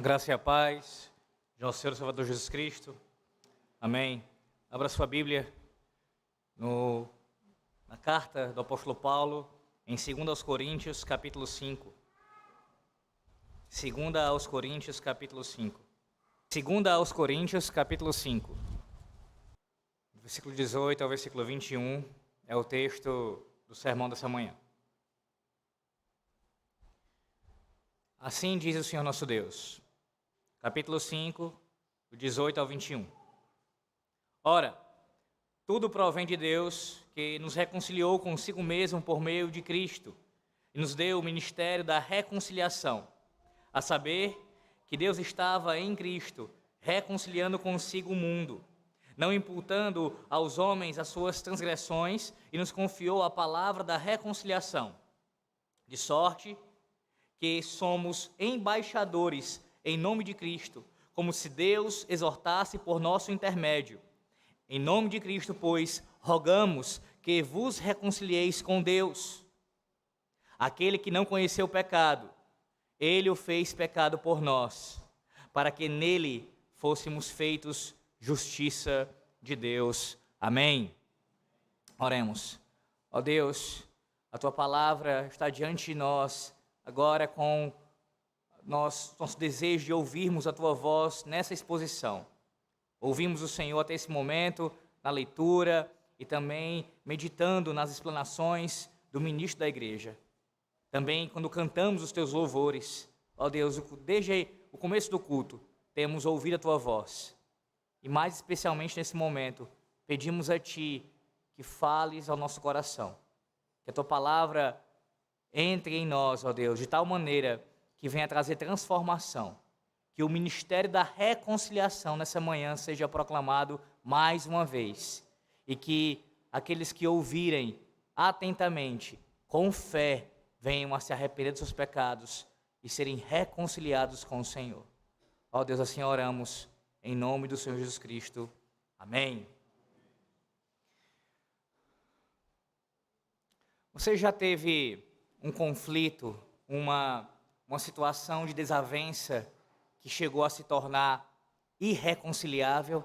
Graça e a paz de nosso Senhor e Salvador Jesus Cristo. Amém. Abra sua Bíblia na carta do apóstolo Paulo, em 2 Coríntios, capítulo 5. 2 Coríntios, capítulo 5. 2 Coríntios, capítulo 5. Do versículo 18 ao versículo 21 é o texto do sermão dessa manhã. Assim diz o Senhor nosso Deus. Capítulo 5, do 18 ao 21. Ora, tudo provém de Deus, que nos reconciliou consigo mesmo por meio de Cristo, e nos deu o ministério da reconciliação, a saber, que Deus estava em Cristo, reconciliando consigo o mundo, não imputando aos homens as suas transgressões, e nos confiou a palavra da reconciliação, de sorte que somos embaixadores em nome de Cristo, como se Deus exortasse por nosso intermédio. Em nome de Cristo, pois, rogamos que vos reconcilieis com Deus. Aquele que não conheceu o pecado, ele o fez pecado por nós, para que nele fôssemos feitos justiça de Deus. Amém. Oremos. Ó Deus, a tua palavra está diante de nós, agora com nosso desejo de ouvirmos a tua voz nessa exposição. Ouvimos o Senhor até esse momento, na leitura e também meditando nas explanações do ministro da igreja. Também quando cantamos os teus louvores, ó Deus, desde o começo do culto, temos ouvido a tua voz. E mais especialmente nesse momento, pedimos a ti que fales ao nosso coração. Que a tua palavra entre em nós, ó Deus, de tal maneira que venha trazer transformação, que o ministério da reconciliação nessa manhã seja proclamado mais uma vez, e que aqueles que ouvirem atentamente, com fé, venham a se arrepender dos seus pecados e serem reconciliados com o Senhor. Ó Deus, assim oramos, em nome do Senhor Jesus Cristo. Amém. Você já teve um conflito, uma situação de desavença que chegou a se tornar irreconciliável?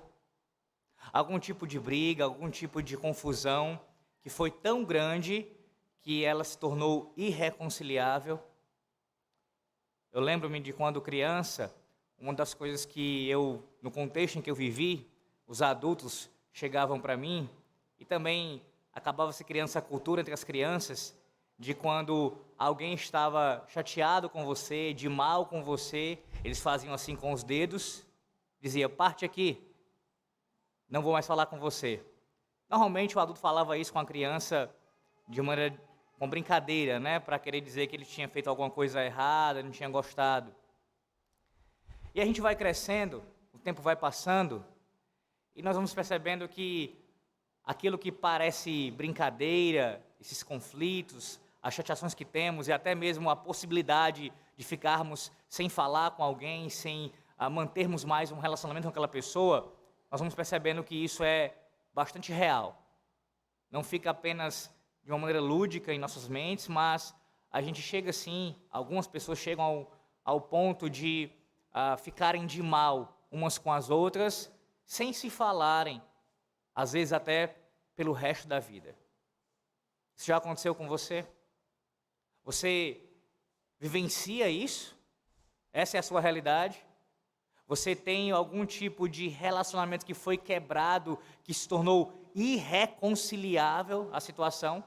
Algum tipo de briga, algum tipo de confusão que foi tão grande que ela se tornou irreconciliável? Eu lembro-me de quando criança, uma das coisas que no contexto em que eu vivi, os adultos chegavam para mim, e também acabava se criando essa cultura entre as crianças, de quando alguém estava chateado com você, de mal com você, eles faziam assim com os dedos, dizia, parte aqui, não vou mais falar com você. Normalmente o adulto falava isso com a criança de maneira, com brincadeira, né, para querer dizer que ele tinha feito alguma coisa errada, não tinha gostado. E a gente vai crescendo, o tempo vai passando, e nós vamos percebendo que aquilo que parece brincadeira, esses conflitos, as chateações que temos e até mesmo a possibilidade de ficarmos sem falar com alguém, sem mantermos mais um relacionamento com aquela pessoa, nós vamos percebendo que isso é bastante real. Não fica apenas de uma maneira lúdica em nossas mentes, mas a gente chega sim, algumas pessoas chegam ao ponto de ficarem de mal umas com as outras, sem se falarem, às vezes até pelo resto da vida. Isso já aconteceu com você? Você vivencia isso? Essa é a sua realidade? Você tem algum tipo de relacionamento que foi quebrado, que se tornou irreconciliável a situação?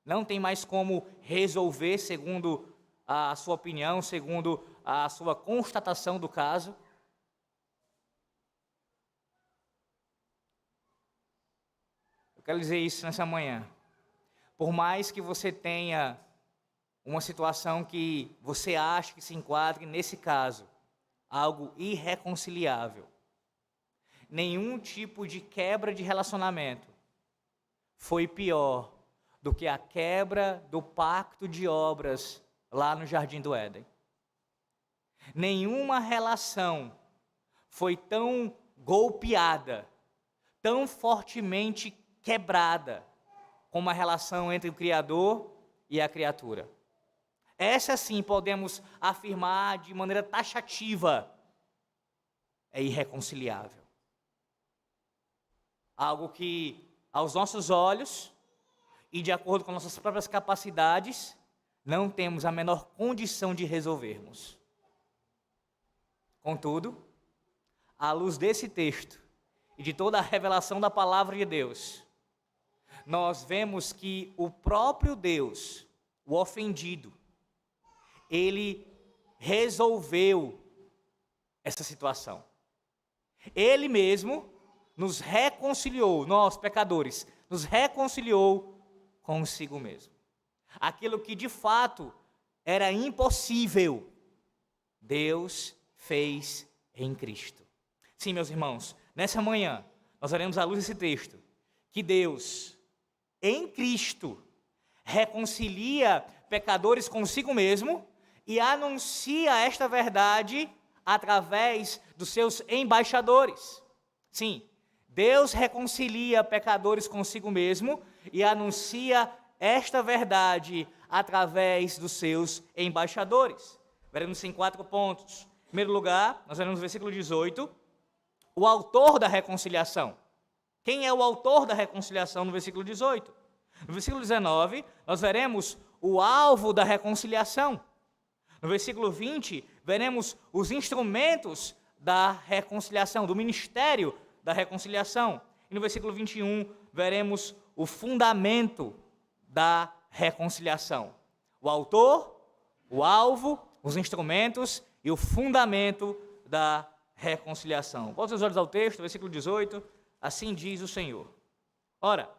Não tem mais como resolver segundo a sua opinião, segundo a sua constatação do caso? Eu quero dizer isso nessa manhã. Por mais que você tenha uma situação que você acha que se enquadre nesse caso, algo irreconciliável, nenhum tipo de quebra de relacionamento foi pior do que a quebra do pacto de obras lá no Jardim do Éden. Nenhuma relação foi tão golpeada, tão fortemente quebrada, como a relação entre o Criador e a criatura. Essa sim podemos afirmar de maneira taxativa é irreconciliável. Algo que, aos nossos olhos e de acordo com nossas próprias capacidades, não temos a menor condição de resolvermos. Contudo, à luz desse texto e de toda a revelação da palavra de Deus, nós vemos que o próprio Deus, o ofendido, ele resolveu essa situação. Ele mesmo nos reconciliou, nós pecadores, nos reconciliou consigo mesmo. Aquilo que de fato era impossível, Deus fez em Cristo. Sim, meus irmãos, nessa manhã nós veremos à luz desse texto que Deus, em Cristo, reconcilia pecadores consigo mesmo e anuncia esta verdade através dos seus embaixadores. Sim, Deus reconcilia pecadores consigo mesmo e anuncia esta verdade através dos seus embaixadores. Veremos em 4 pontos. Em primeiro lugar, nós veremos no versículo 18, o autor da reconciliação. Quem é o autor da reconciliação no versículo 18? No versículo 19, nós veremos o alvo da reconciliação. No versículo 20, veremos os instrumentos da reconciliação, do ministério da reconciliação. E no versículo 21, veremos o fundamento da reconciliação. O autor, o alvo, os instrumentos e o fundamento da reconciliação. Volte os olhos ao texto, versículo 18, assim diz o Senhor. Ora,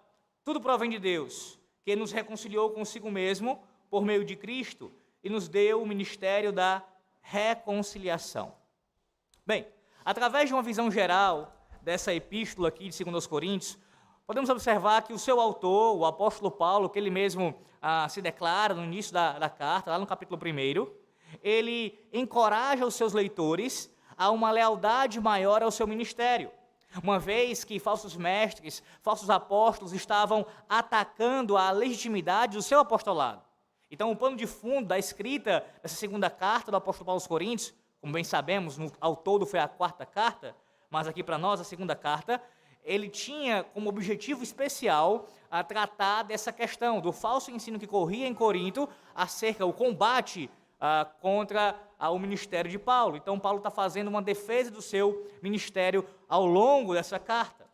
tudo provém de Deus, que nos reconciliou consigo mesmo por meio de Cristo e nos deu o ministério da reconciliação. Bem, através de uma visão geral dessa epístola aqui de 2 Coríntios, podemos observar que o seu autor, o apóstolo Paulo, que ele mesmo se declara no início da carta, lá no capítulo 1, ele encoraja os seus leitores a uma lealdade maior ao seu ministério. Uma vez que falsos mestres, falsos apóstolos estavam atacando a legitimidade do seu apostolado. Então, o pano de fundo da escrita dessa segunda carta do apóstolo Paulo aos Coríntios, como bem sabemos, ao todo foi a 4ª carta, mas aqui para nós a segunda carta, ele tinha como objetivo especial a tratar dessa questão do falso ensino que corria em Corinto acerca do combate contra o ministério de Paulo. Então, Paulo está fazendo uma defesa do seu ministério ao longo dessa carta.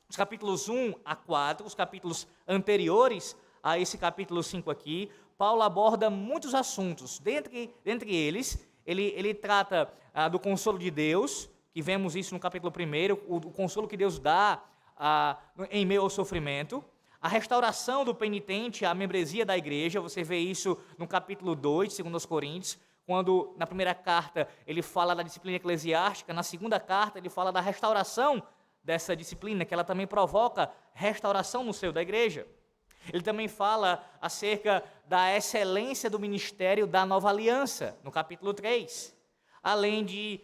Os capítulos 1 a 4, os capítulos anteriores a esse capítulo 5 aqui, Paulo aborda muitos assuntos. Dentre eles, ele trata do consolo de Deus, que vemos isso no capítulo 1, o consolo que Deus dá em meio ao sofrimento, a restauração do penitente, a membresia da igreja, você vê isso no capítulo 2, de 2 Coríntios, quando na primeira carta ele fala da disciplina eclesiástica, na segunda carta ele fala da restauração dessa disciplina, que ela também provoca restauração no seio da igreja. Ele também fala acerca da excelência do ministério da nova aliança, no capítulo 3, além de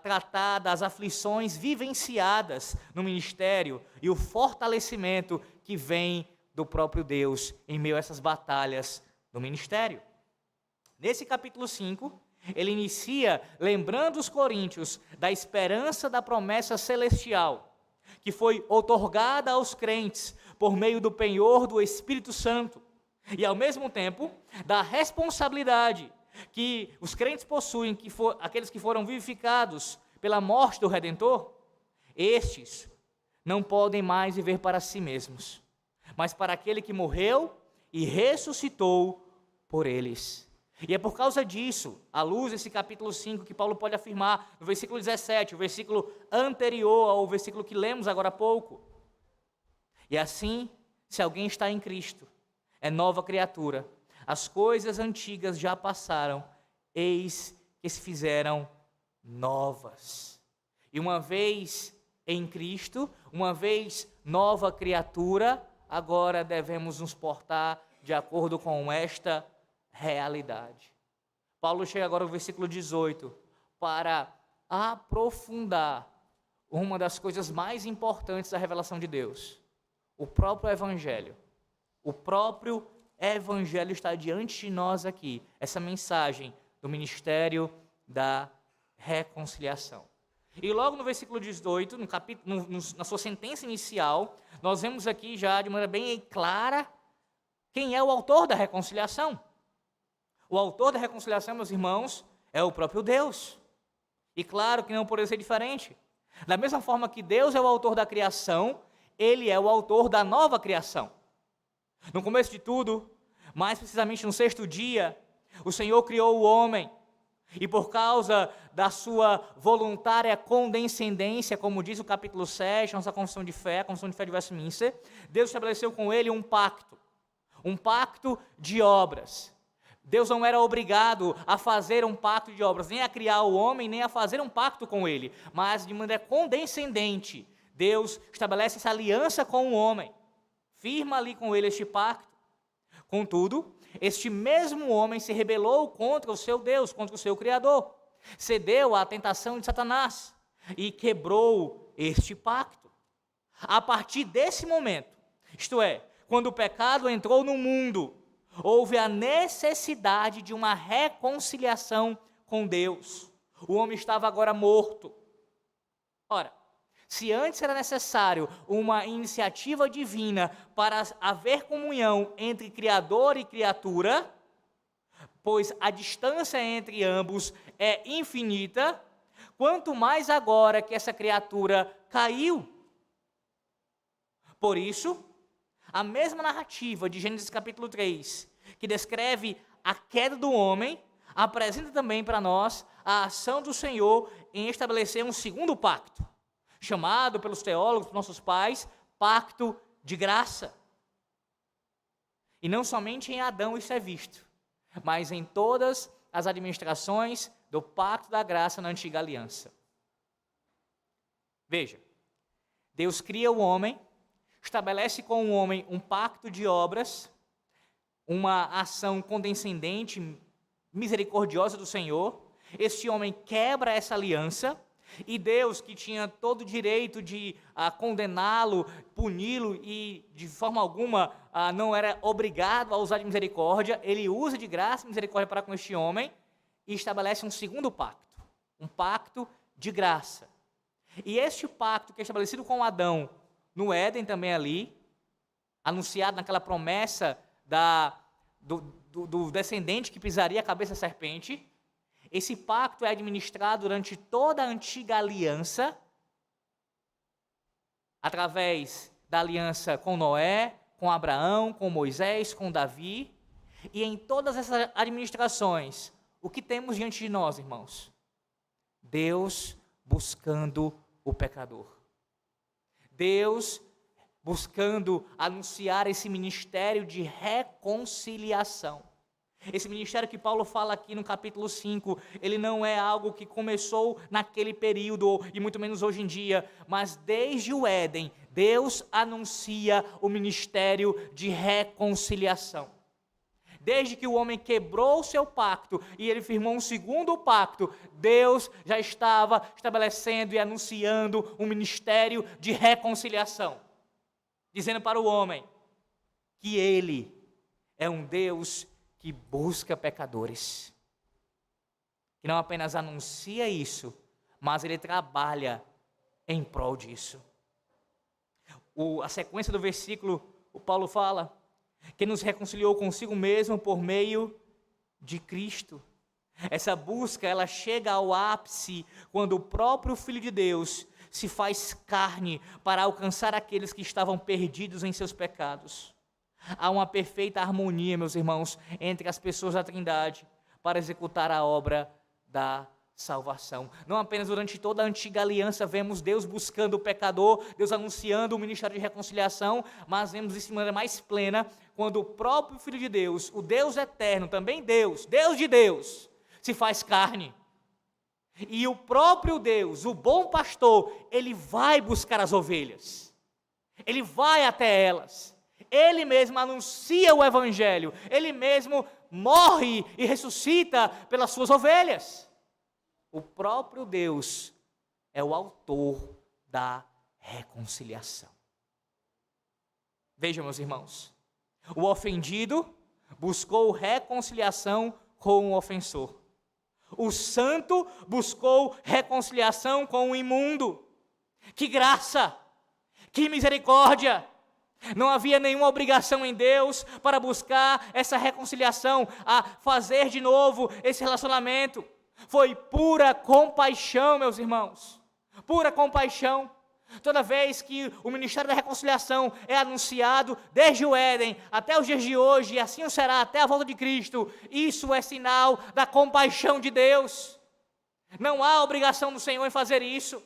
tratar das aflições vivenciadas no ministério e o fortalecimento que vem do próprio Deus em meio a essas batalhas do ministério. Nesse capítulo 5, ele inicia lembrando os coríntios da esperança da promessa celestial, que foi outorgada aos crentes por meio do penhor do Espírito Santo, e ao mesmo tempo da responsabilidade que os crentes possuem, aqueles que foram vivificados pela morte do Redentor, estes não podem mais viver para si mesmos, mas para aquele que morreu e ressuscitou por eles. E é por causa disso, à luz desse capítulo 5, que Paulo pode afirmar no versículo 17, o versículo anterior ao versículo que lemos agora há pouco. E assim, se alguém está em Cristo, é nova criatura. As coisas antigas já passaram, eis que se fizeram novas. E uma vez em Cristo, uma vez nova criatura, agora devemos nos portar de acordo com esta realidade. Paulo chega agora no versículo 18 para aprofundar uma das coisas mais importantes da revelação de Deus, o próprio Evangelho. O próprio Evangelho está diante de nós aqui, essa mensagem do ministério da reconciliação. E logo no versículo 18, na sua sentença inicial, nós vemos aqui já de maneira bem clara quem é o autor da reconciliação. O autor da reconciliação, meus irmãos, é o próprio Deus. E claro que não poderia ser diferente. Da mesma forma que Deus é o autor da criação, Ele é o autor da nova criação. No começo de tudo, mais precisamente no sexto dia, o Senhor criou o homem. E por causa da sua voluntária condescendência, como diz o capítulo 7, nossa confissão de fé, a confissão de fé de Westminster, Deus estabeleceu com ele um pacto de obras. Deus não era obrigado a fazer um pacto de obras, nem a criar o homem, nem a fazer um pacto com ele, mas de maneira condescendente, Deus estabelece essa aliança com o homem, firma ali com ele este pacto. Contudo, este mesmo homem se rebelou contra o seu Deus, contra o seu Criador, cedeu à tentação de Satanás e quebrou este pacto. A partir desse momento, isto é, quando o pecado entrou no mundo, houve a necessidade de uma reconciliação com Deus. O homem estava agora morto. Ora, se antes era necessário uma iniciativa divina para haver comunhão entre Criador e criatura, pois a distância entre ambos é infinita, quanto mais agora que essa criatura caiu. Por isso, a mesma narrativa de Gênesis capítulo 3, que descreve a queda do homem, apresenta também para nós a ação do Senhor em estabelecer um segundo pacto, chamado pelos teólogos, nossos pais, pacto de graça. E não somente em Adão isso é visto, mas em todas as administrações do pacto da graça na antiga aliança. Veja, Deus cria o homem, estabelece com o homem um pacto de obras, uma ação condescendente, misericordiosa do Senhor. Este homem quebra essa aliança, e Deus, que tinha todo o direito de condená-lo, puni-lo, e de forma alguma não era obrigado a usar de misericórdia, ele usa de graça e misericórdia para com este homem, e estabelece um segundo pacto, um pacto de graça. E este pacto que é estabelecido com Adão, no Éden também ali, anunciado naquela promessa do descendente que pisaria a cabeça da serpente, esse pacto é administrado durante toda a antiga aliança, através da aliança com Noé, com Abraão, com Moisés, com Davi, e em todas essas administrações, o que temos diante de nós, irmãos? Deus buscando o pecador. Deus buscando anunciar esse ministério de reconciliação. Esse ministério que Paulo fala aqui no capítulo 5, ele não é algo que começou naquele período, e muito menos hoje em dia, mas desde o Éden, Deus anuncia o ministério de reconciliação. Desde que o homem quebrou o seu pacto e ele firmou um segundo pacto, Deus já estava estabelecendo e anunciando um ministério de reconciliação, dizendo para o homem que ele é um Deus que busca pecadores, que não apenas anuncia isso, mas ele trabalha em prol disso. A sequência do versículo, o Paulo fala que nos reconciliou consigo mesmo por meio de Cristo. Essa busca, ela chega ao ápice quando o próprio Filho de Deus se faz carne para alcançar aqueles que estavam perdidos em seus pecados. Há uma perfeita harmonia, meus irmãos, entre as pessoas da Trindade para executar a obra da salvação. Não apenas durante toda a antiga aliança vemos Deus buscando o pecador, Deus anunciando o ministério de reconciliação, mas vemos isso de maneira mais plena quando o próprio Filho de Deus, o Deus eterno, também Deus de Deus, se faz carne. E o próprio Deus, o bom pastor, ele vai buscar as ovelhas, ele vai até elas. Ele mesmo anuncia o evangelho, ele mesmo morre e ressuscita pelas suas ovelhas. O próprio Deus é o autor da reconciliação. Vejam, meus irmãos, o ofendido buscou reconciliação com o ofensor. O santo buscou reconciliação com o imundo. Que graça! Que misericórdia! Não havia nenhuma obrigação em Deus para buscar essa reconciliação, a fazer de novo esse relacionamento. Foi pura compaixão, meus irmãos. Pura compaixão. Toda vez que o ministério da reconciliação é anunciado, desde o Éden até os dias de hoje, e assim o será até a volta de Cristo, isso é sinal da compaixão de Deus. Não há obrigação do Senhor em fazer isso.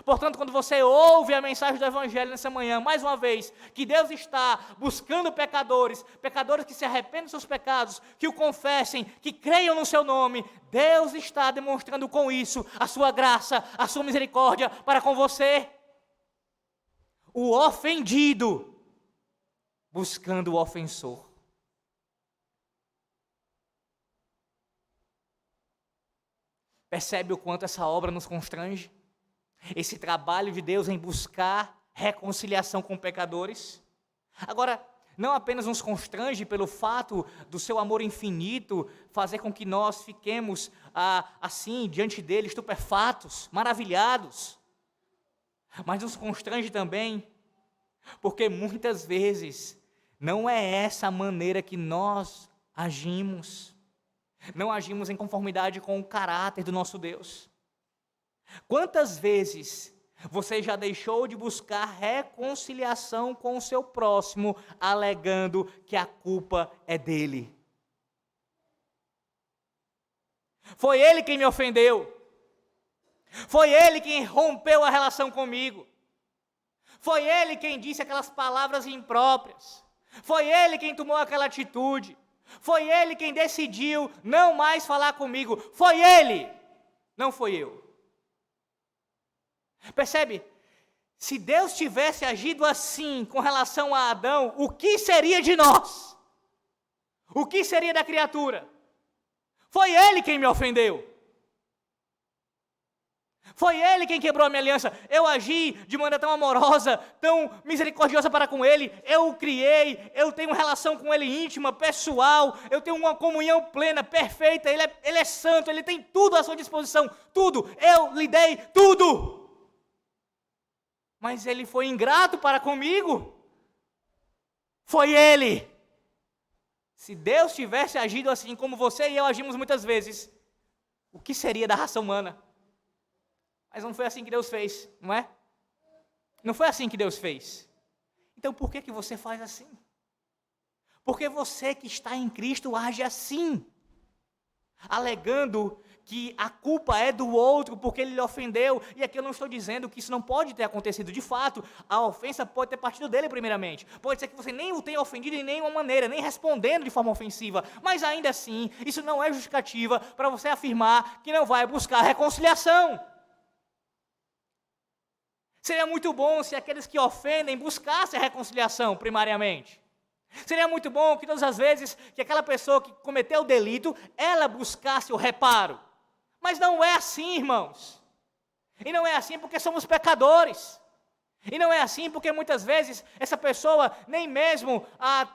Portanto, quando você ouve a mensagem do Evangelho nessa manhã, mais uma vez, que Deus está buscando pecadores que se arrependem dos seus pecados, que o confessem, que creiam no seu nome, Deus está demonstrando com isso a sua graça, a sua misericórdia para com você. O ofendido buscando o ofensor. Percebe o quanto essa obra nos constrange? Esse trabalho de Deus em buscar reconciliação com pecadores. Agora, não apenas nos constrange pelo fato do seu amor infinito fazer com que nós fiquemos assim, diante dele, estupefatos, maravilhados, mas nos constrange também, porque muitas vezes não é essa a maneira que nós agimos. Não agimos em conformidade com o caráter do nosso Deus. Quantas vezes você já deixou de buscar reconciliação com o seu próximo, alegando que a culpa é dele? Foi ele quem me ofendeu. Foi ele quem rompeu a relação comigo. Foi ele quem disse aquelas palavras impróprias. Foi ele quem tomou aquela atitude. Foi ele quem decidiu não mais falar comigo. Foi ele, não foi eu. Percebe? Se Deus tivesse agido assim com relação a Adão, o que seria de nós? O que seria da criatura? Foi ele quem me ofendeu. Foi ele quem quebrou a minha aliança. Eu agi de maneira tão amorosa, tão misericordiosa para com ele. Eu o criei, eu tenho uma relação com ele íntima, pessoal. Eu tenho uma comunhão plena, perfeita. Ele é santo, ele tem tudo à sua disposição. Tudo, eu lhe dei tudo. Mas ele foi ingrato para comigo. Foi ele. Se Deus tivesse agido assim como você e eu agimos muitas vezes, o que seria da raça humana? Mas não foi assim que Deus fez, não é? Não foi assim que Deus fez. Então por que você faz assim? Porque você que está em Cristo age assim, alegando que a culpa é do outro porque ele lhe ofendeu. E aqui eu não estou dizendo que isso não pode ter acontecido. De fato, a ofensa pode ter partido dele primeiramente. Pode ser que você nem o tenha ofendido de nenhuma maneira, nem respondendo de forma ofensiva. Mas ainda assim, isso não é justificativa para você afirmar que não vai buscar reconciliação. Seria muito bom se aqueles que ofendem buscassem a reconciliação primariamente. Seria muito bom que todas as vezes que aquela pessoa que cometeu o delito, ela buscasse o reparo. Mas não é assim, irmãos. E não é assim porque somos pecadores. E não é assim porque muitas vezes essa pessoa nem mesmo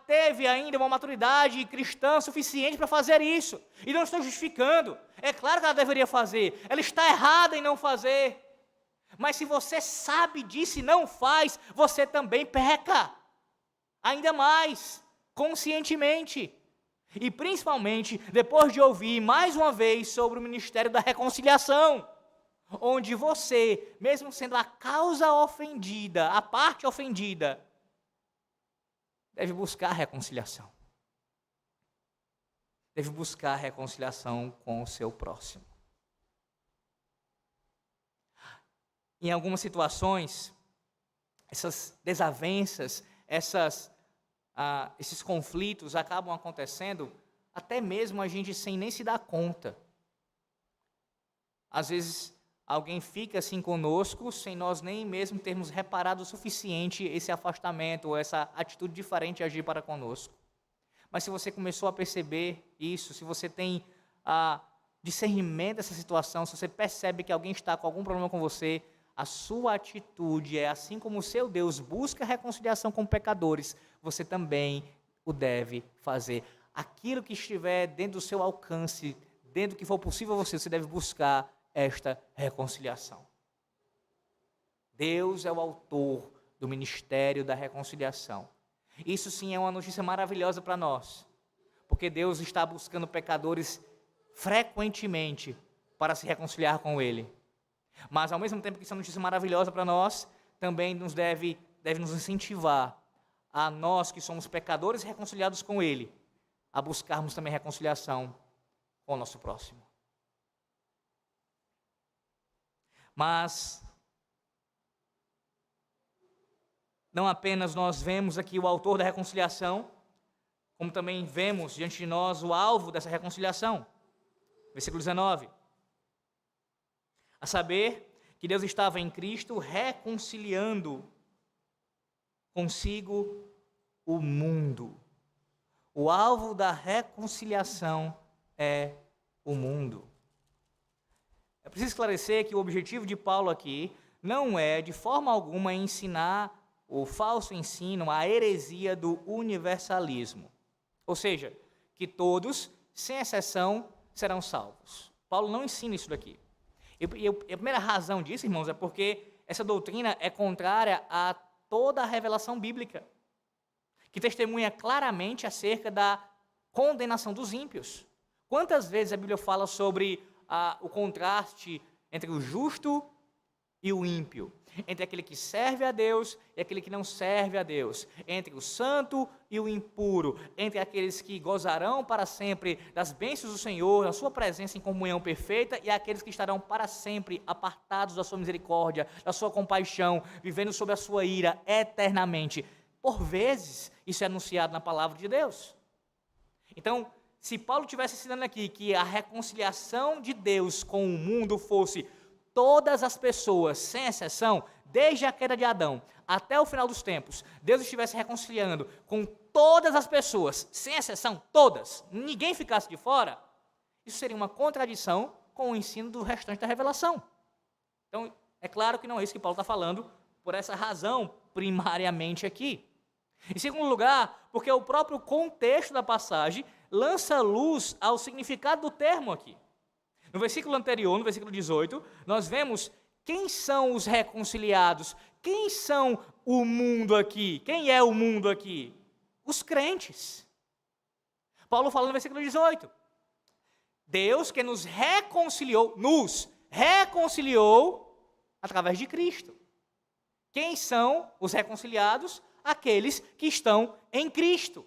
teve ainda uma maturidade cristã suficiente para fazer isso. E não estou justificando. É claro que ela deveria fazer. Ela está errada em não fazer. Mas se você sabe disso e não faz, você também peca. Ainda mais, conscientemente. E principalmente depois de ouvir mais uma vez sobre o ministério da reconciliação, onde você, mesmo sendo a causa ofendida, a parte ofendida, deve buscar reconciliação. Deve buscar reconciliação com o seu próximo. Em algumas situações, essas desavenças, esses conflitos acabam acontecendo até mesmo a gente sem nem se dar conta. Às vezes alguém fica assim conosco sem nós nem mesmo termos reparado o suficiente esse afastamento ou essa atitude diferente de agir para conosco. Mas se você começou a perceber isso, se você tem discernimento dessa situação, se você percebe que alguém está com algum problema com você, a sua atitude é assim como o seu Deus busca reconciliação com pecadores, você também o deve fazer. Aquilo que estiver dentro do seu alcance, dentro do que for possível a você, você deve buscar esta reconciliação. Deus é o autor do ministério da reconciliação. Isso sim é uma notícia maravilhosa para nós, porque Deus está buscando pecadores frequentemente para se reconciliar com Ele. Mas ao mesmo tempo que isso é uma notícia maravilhosa para nós, também nos deve nos incentivar a nós que somos pecadores reconciliados com Ele, a buscarmos também reconciliação com o nosso próximo. Mas não apenas nós vemos aqui o autor da reconciliação, como também vemos diante de nós o alvo dessa reconciliação. Versículo 19. A saber que Deus estava em Cristo reconciliando consigo o mundo. O alvo da reconciliação é o mundo. É preciso esclarecer que o objetivo de Paulo aqui não é de forma alguma ensinar o falso ensino, a heresia do universalismo. Ou seja, que todos, sem exceção, serão salvos. Paulo não ensina isso daqui. E a primeira razão disso, irmãos, é porque essa doutrina é contrária a toda a revelação bíblica, que testemunha claramente acerca da condenação dos ímpios. Quantas vezes a Bíblia fala sobre o contraste entre o justo e o ímpio, entre aquele que serve a Deus e aquele que não serve a Deus, entre o santo e o impuro, entre aqueles que gozarão para sempre das bênçãos do Senhor, da sua presença em comunhão perfeita, e aqueles que estarão para sempre apartados da sua misericórdia, da sua compaixão, vivendo sob a sua ira eternamente. Por vezes, isso é anunciado na palavra de Deus. Então, se Paulo estivesse ensinando aqui que a reconciliação de Deus com o mundo fosse todas as pessoas, sem exceção, desde a queda de Adão até o final dos tempos, Deus estivesse reconciliando com todas as pessoas, sem exceção, todas, ninguém ficasse de fora, isso seria uma contradição com o ensino do restante da revelação. Então, é claro que não é isso que Paulo está falando, por essa razão, primariamente aqui. Em segundo lugar, porque o próprio contexto da passagem lança luz ao significado do termo aqui. No versículo anterior, no versículo 18, nós vemos quem são os reconciliados, quem são o mundo aqui, quem é o mundo aqui? Os crentes. Paulo fala no versículo 18, Deus que nos reconciliou através de Cristo. Quem são os reconciliados? Aqueles que estão em Cristo.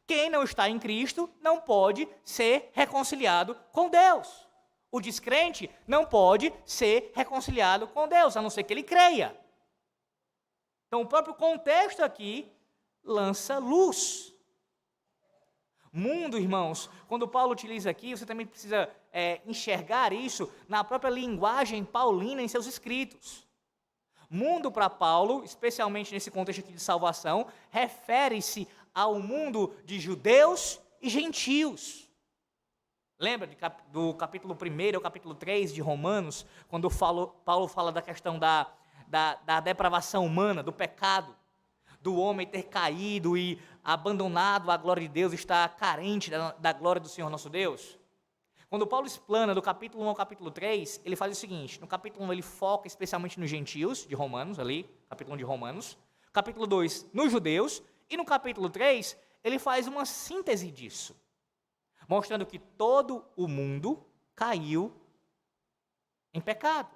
Quem não está em Cristo não pode ser reconciliado com Deus. O descrente não pode ser reconciliado com Deus, a não ser que ele creia. Então, o próprio contexto aqui lança luz. Mundo, irmãos, quando Paulo utiliza aqui, você também precisa enxergar isso na própria linguagem paulina em seus escritos. Mundo para Paulo, especialmente nesse contexto aqui de salvação, refere-se ao mundo de judeus e gentios. Lembra do capítulo 1 ao capítulo 3 de Romanos, quando Paulo fala da questão da depravação humana, do pecado, do homem ter caído e abandonado a glória de Deus, estar carente da glória do Senhor nosso Deus? Quando Paulo explana do capítulo 1 ao capítulo 3, ele faz o seguinte: no capítulo 1 ele foca especialmente nos gentios de Romanos, ali, capítulo 1 de Romanos, capítulo 2 nos judeus, e no capítulo 3 ele faz uma síntese disso, mostrando que todo o mundo caiu em pecado.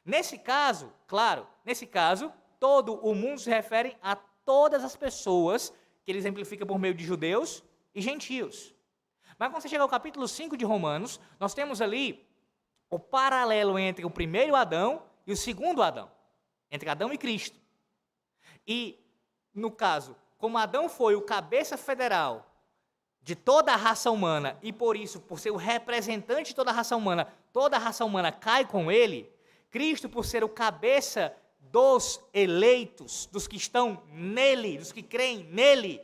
Nesse caso, todo o mundo se refere a todas as pessoas, que ele exemplifica por meio de judeus e gentios. Mas quando você chega ao capítulo 5 de Romanos, nós temos ali o paralelo entre o primeiro Adão e o segundo Adão, entre Adão e Cristo. E, no caso, como Adão foi o cabeça federal de toda a raça humana, e por isso, por ser o representante de toda a raça humana cai com ele, Cristo, por ser o cabeça dos eleitos, dos que estão nele, dos que creem nele,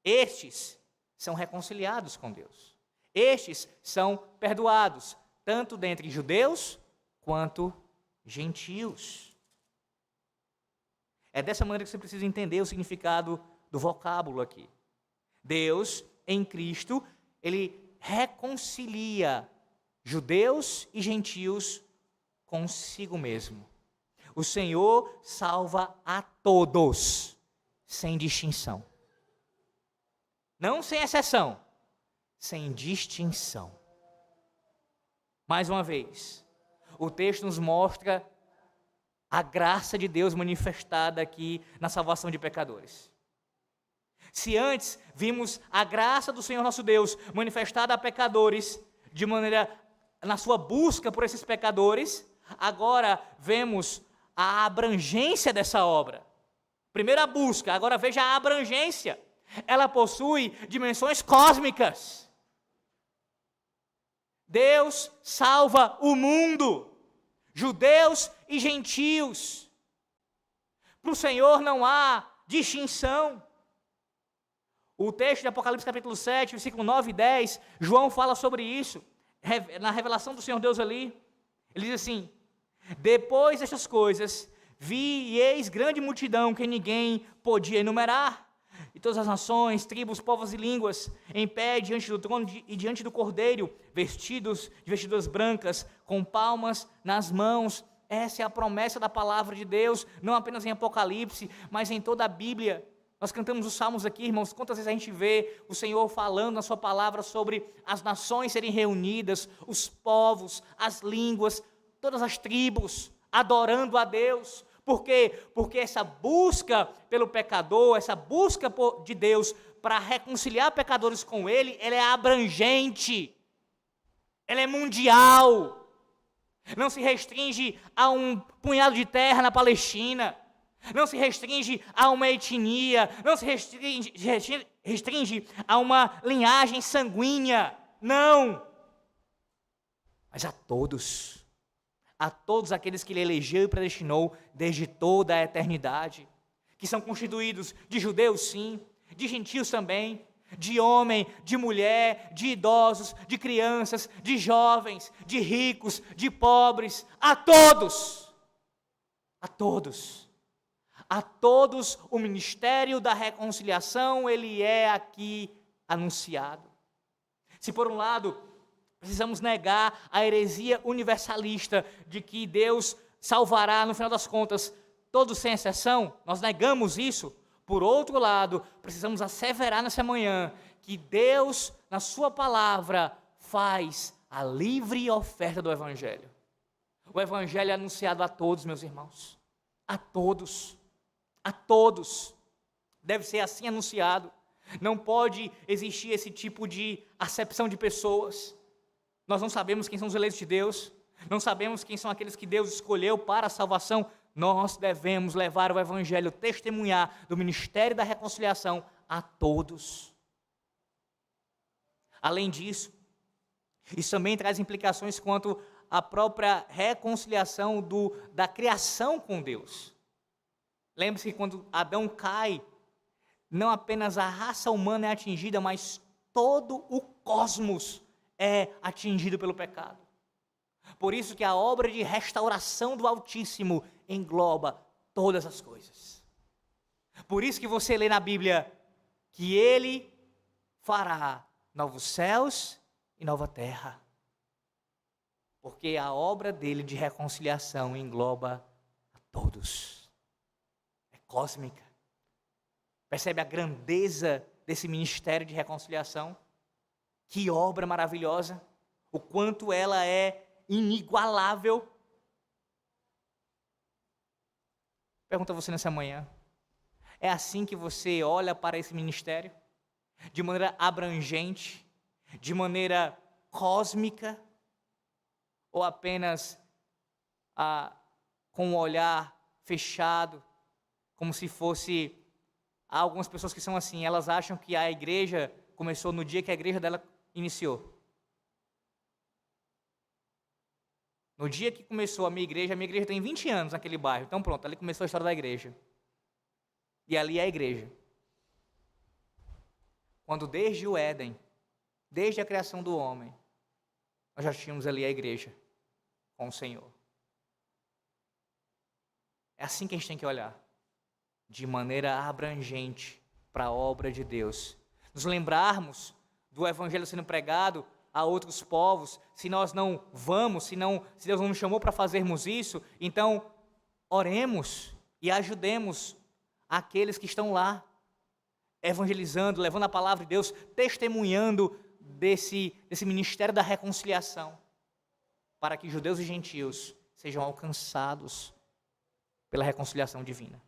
estes são reconciliados com Deus. Estes são perdoados, tanto dentre judeus quanto gentios. É dessa maneira que você precisa entender o significado do vocábulo aqui. Deus, em Cristo, ele reconcilia judeus e gentios consigo mesmo. O Senhor salva a todos, sem distinção. Não sem exceção, sem distinção. Mais uma vez, o texto nos mostra a graça de Deus manifestada aqui na salvação de pecadores. Se antes vimos a graça do Senhor nosso Deus manifestada a pecadores de maneira na sua busca por esses pecadores, agora vemos a abrangência dessa obra. Primeiro a busca, agora veja a abrangência. Ela possui dimensões cósmicas. Deus salva o mundo, judeus e gentios. Para o Senhor não há distinção. O texto de Apocalipse capítulo 7, versículo 9 e 10, João fala sobre isso, na revelação do Senhor Deus ali. Ele diz assim: depois destas coisas, vi e eis grande multidão que ninguém podia enumerar, e todas as nações, tribos, povos e línguas, em pé diante do trono e diante do Cordeiro, vestidos de vestiduras brancas, com palmas nas mãos. Essa é a promessa da palavra de Deus, não apenas em Apocalipse, mas em toda a Bíblia. Nós cantamos os salmos aqui, irmãos, quantas vezes a gente vê o Senhor falando na sua palavra sobre as nações serem reunidas, os povos, as línguas, todas as tribos, adorando a Deus. Por quê? Porque essa busca pelo pecador, essa busca de Deus para reconciliar pecadores com Ele, ela é abrangente, ela é mundial, não se restringe a um punhado de terra na Palestina, não se restringe a uma etnia, não se restringe a uma linhagem sanguínea, não, mas a todos aqueles que Ele elegeu e predestinou desde toda a eternidade, que são constituídos de judeus sim, de gentios também, de homem, de mulher, de idosos, de crianças, de jovens, de ricos, de pobres, a todos o ministério da reconciliação, ele é aqui anunciado. Se por um lado precisamos negar a heresia universalista de que Deus salvará, no final das contas, todos sem exceção, nós negamos isso. Por outro lado, precisamos asseverar nessa manhã que Deus, na sua palavra, faz a livre oferta do Evangelho. O Evangelho é anunciado a todos, meus irmãos. A todos. A todos. Deve ser assim anunciado. Não pode existir esse tipo de acepção de pessoas. Nós não sabemos quem são os eleitos de Deus, não sabemos quem são aqueles que Deus escolheu para a salvação. Nós devemos levar o Evangelho, testemunhar do ministério da reconciliação a todos. Além disso, isso também traz implicações quanto à própria reconciliação da criação com Deus. Lembre-se que quando Adão cai, não apenas a raça humana é atingida, mas todo o cosmos é atingido pelo pecado. Por isso que a obra de restauração do Altíssimo engloba todas as coisas. Por isso que você lê na Bíblia que Ele fará novos céus e nova terra. Porque a obra dele de reconciliação engloba a todos. É cósmica. Percebe a grandeza desse ministério de reconciliação? Que obra maravilhosa, o quanto ela é inigualável. Pergunto a você nessa manhã, é assim que você olha para esse ministério? De maneira abrangente, de maneira cósmica, ou apenas com um olhar fechado, como se fosse... Há algumas pessoas que são assim, elas acham que a igreja começou no dia que a igreja dela iniciou. No dia que começou a minha igreja tem 20 anos naquele bairro, então pronto, ali começou a história da igreja. E ali é a igreja. Quando desde o Éden, desde a criação do homem, nós já tínhamos ali a igreja com o Senhor. É assim que a gente tem que olhar, de maneira abrangente para a obra de Deus. Nos lembrarmos do evangelho sendo pregado a outros povos, se nós não vamos, se Deus não nos chamou para fazermos isso, então oremos e ajudemos aqueles que estão lá, evangelizando, levando a palavra de Deus, testemunhando desse ministério da reconciliação, para que judeus e gentios sejam alcançados pela reconciliação divina.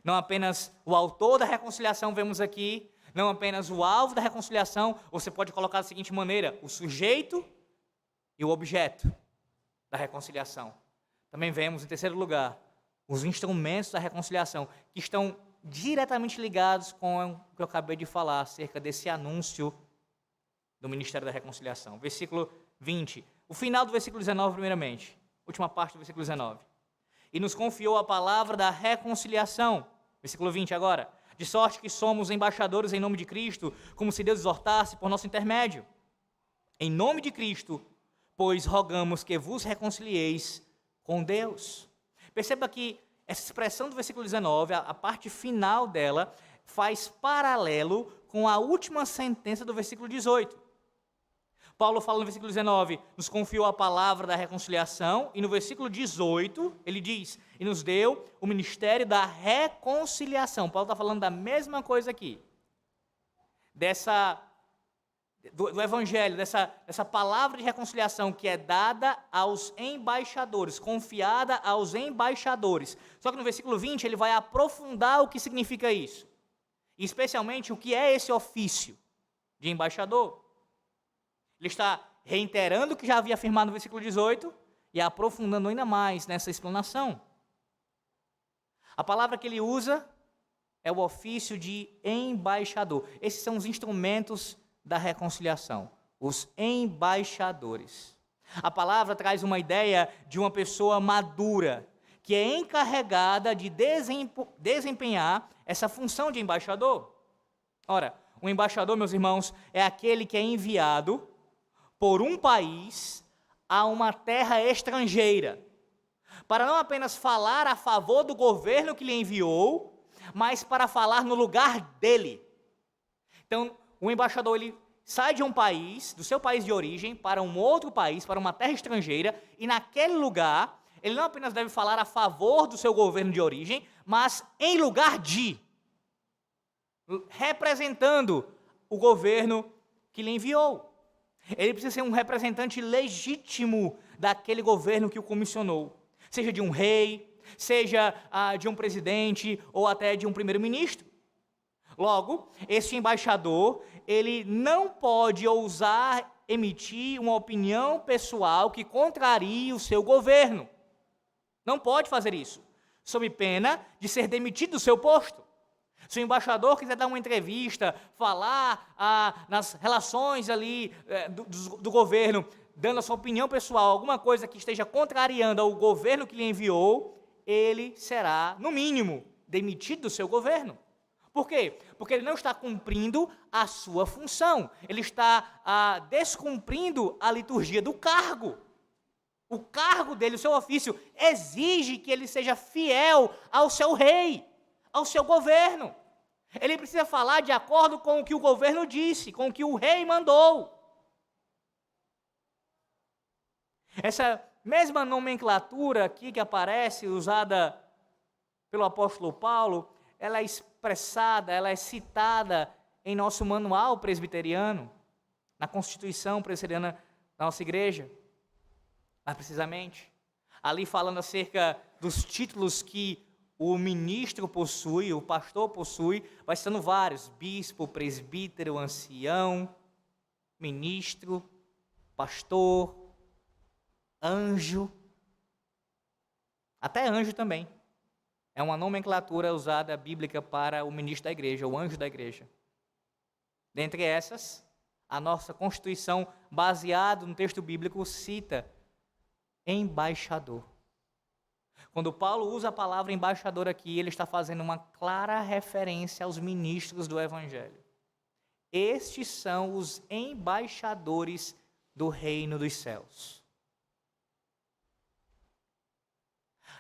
Não apenas o autor da reconciliação vemos aqui, não apenas o alvo da reconciliação, você pode colocar da seguinte maneira: o sujeito e o objeto da reconciliação. Também vemos, em terceiro lugar, os instrumentos da reconciliação, que estão diretamente ligados com o que eu acabei de falar, acerca desse anúncio do Ministério da Reconciliação. Versículo 20, o final do versículo 19 primeiramente, última parte do versículo 19. E nos confiou a palavra da reconciliação, versículo 20 agora, de sorte que somos embaixadores em nome de Cristo, como se Deus exortasse por nosso intermédio. Em nome de Cristo, pois rogamos que vos reconcilieis com Deus. Perceba que essa expressão do versículo 19, a parte final dela, faz paralelo com a última sentença do versículo 18. Paulo fala no versículo 19, nos confiou a palavra da reconciliação, e no versículo 18, ele diz, e nos deu o ministério da reconciliação. Paulo está falando da mesma coisa aqui, do evangelho, dessa palavra de reconciliação que é dada aos embaixadores, confiada aos embaixadores. Só que no versículo 20 ele vai aprofundar o que significa isso, e especialmente o que é esse ofício de embaixador. Ele está reiterando o que já havia afirmado no versículo 18 e aprofundando ainda mais nessa explanação. A palavra que ele usa é o ofício de embaixador. Esses são os instrumentos da reconciliação, os embaixadores. A palavra traz uma ideia de uma pessoa madura, que é encarregada de desempenhar essa função de embaixador. Ora, o embaixador, meus irmãos, é aquele que é enviado por um país a uma terra estrangeira, para não apenas falar a favor do governo que lhe enviou, mas para falar no lugar dele. Então, o embaixador, ele sai de um país, do seu país de origem, para um outro país, para uma terra estrangeira, e naquele lugar, ele não apenas deve falar a favor do seu governo de origem, mas em lugar de, representando o governo que lhe enviou. Ele precisa ser um representante legítimo daquele governo que o comissionou, seja de um rei, seja de um presidente ou até de um primeiro-ministro. Logo, esse embaixador, ele não pode ousar emitir uma opinião pessoal que contrarie o seu governo. Não pode fazer isso, sob pena de ser demitido do seu posto. Se o embaixador quiser dar uma entrevista, falar nas relações ali do governo, dando a sua opinião pessoal, alguma coisa que esteja contrariando ao governo que lhe enviou, ele será, no mínimo, demitido do seu governo. Por quê? Porque ele não está cumprindo a sua função, ele está descumprindo a liturgia do cargo. O cargo dele, o seu ofício, exige que ele seja fiel ao seu rei, ao seu governo. Ele precisa falar de acordo com o que o governo disse, com o que o rei mandou. Essa mesma nomenclatura aqui que aparece, usada pelo apóstolo Paulo, ela é expressada, ela é citada em nosso manual presbiteriano, na Constituição presbiteriana da nossa igreja, mais precisamente, ali falando acerca dos títulos que o ministro possui, o pastor possui, vai sendo vários: bispo, presbítero, ancião, ministro, pastor, anjo, até anjo também. É uma nomenclatura usada bíblica para o ministro da igreja, o anjo da igreja. Dentre essas, a nossa Constituição, baseada no texto bíblico, cita embaixador. Quando Paulo usa a palavra embaixador aqui, ele está fazendo uma clara referência aos ministros do Evangelho. Estes são os embaixadores do reino dos céus.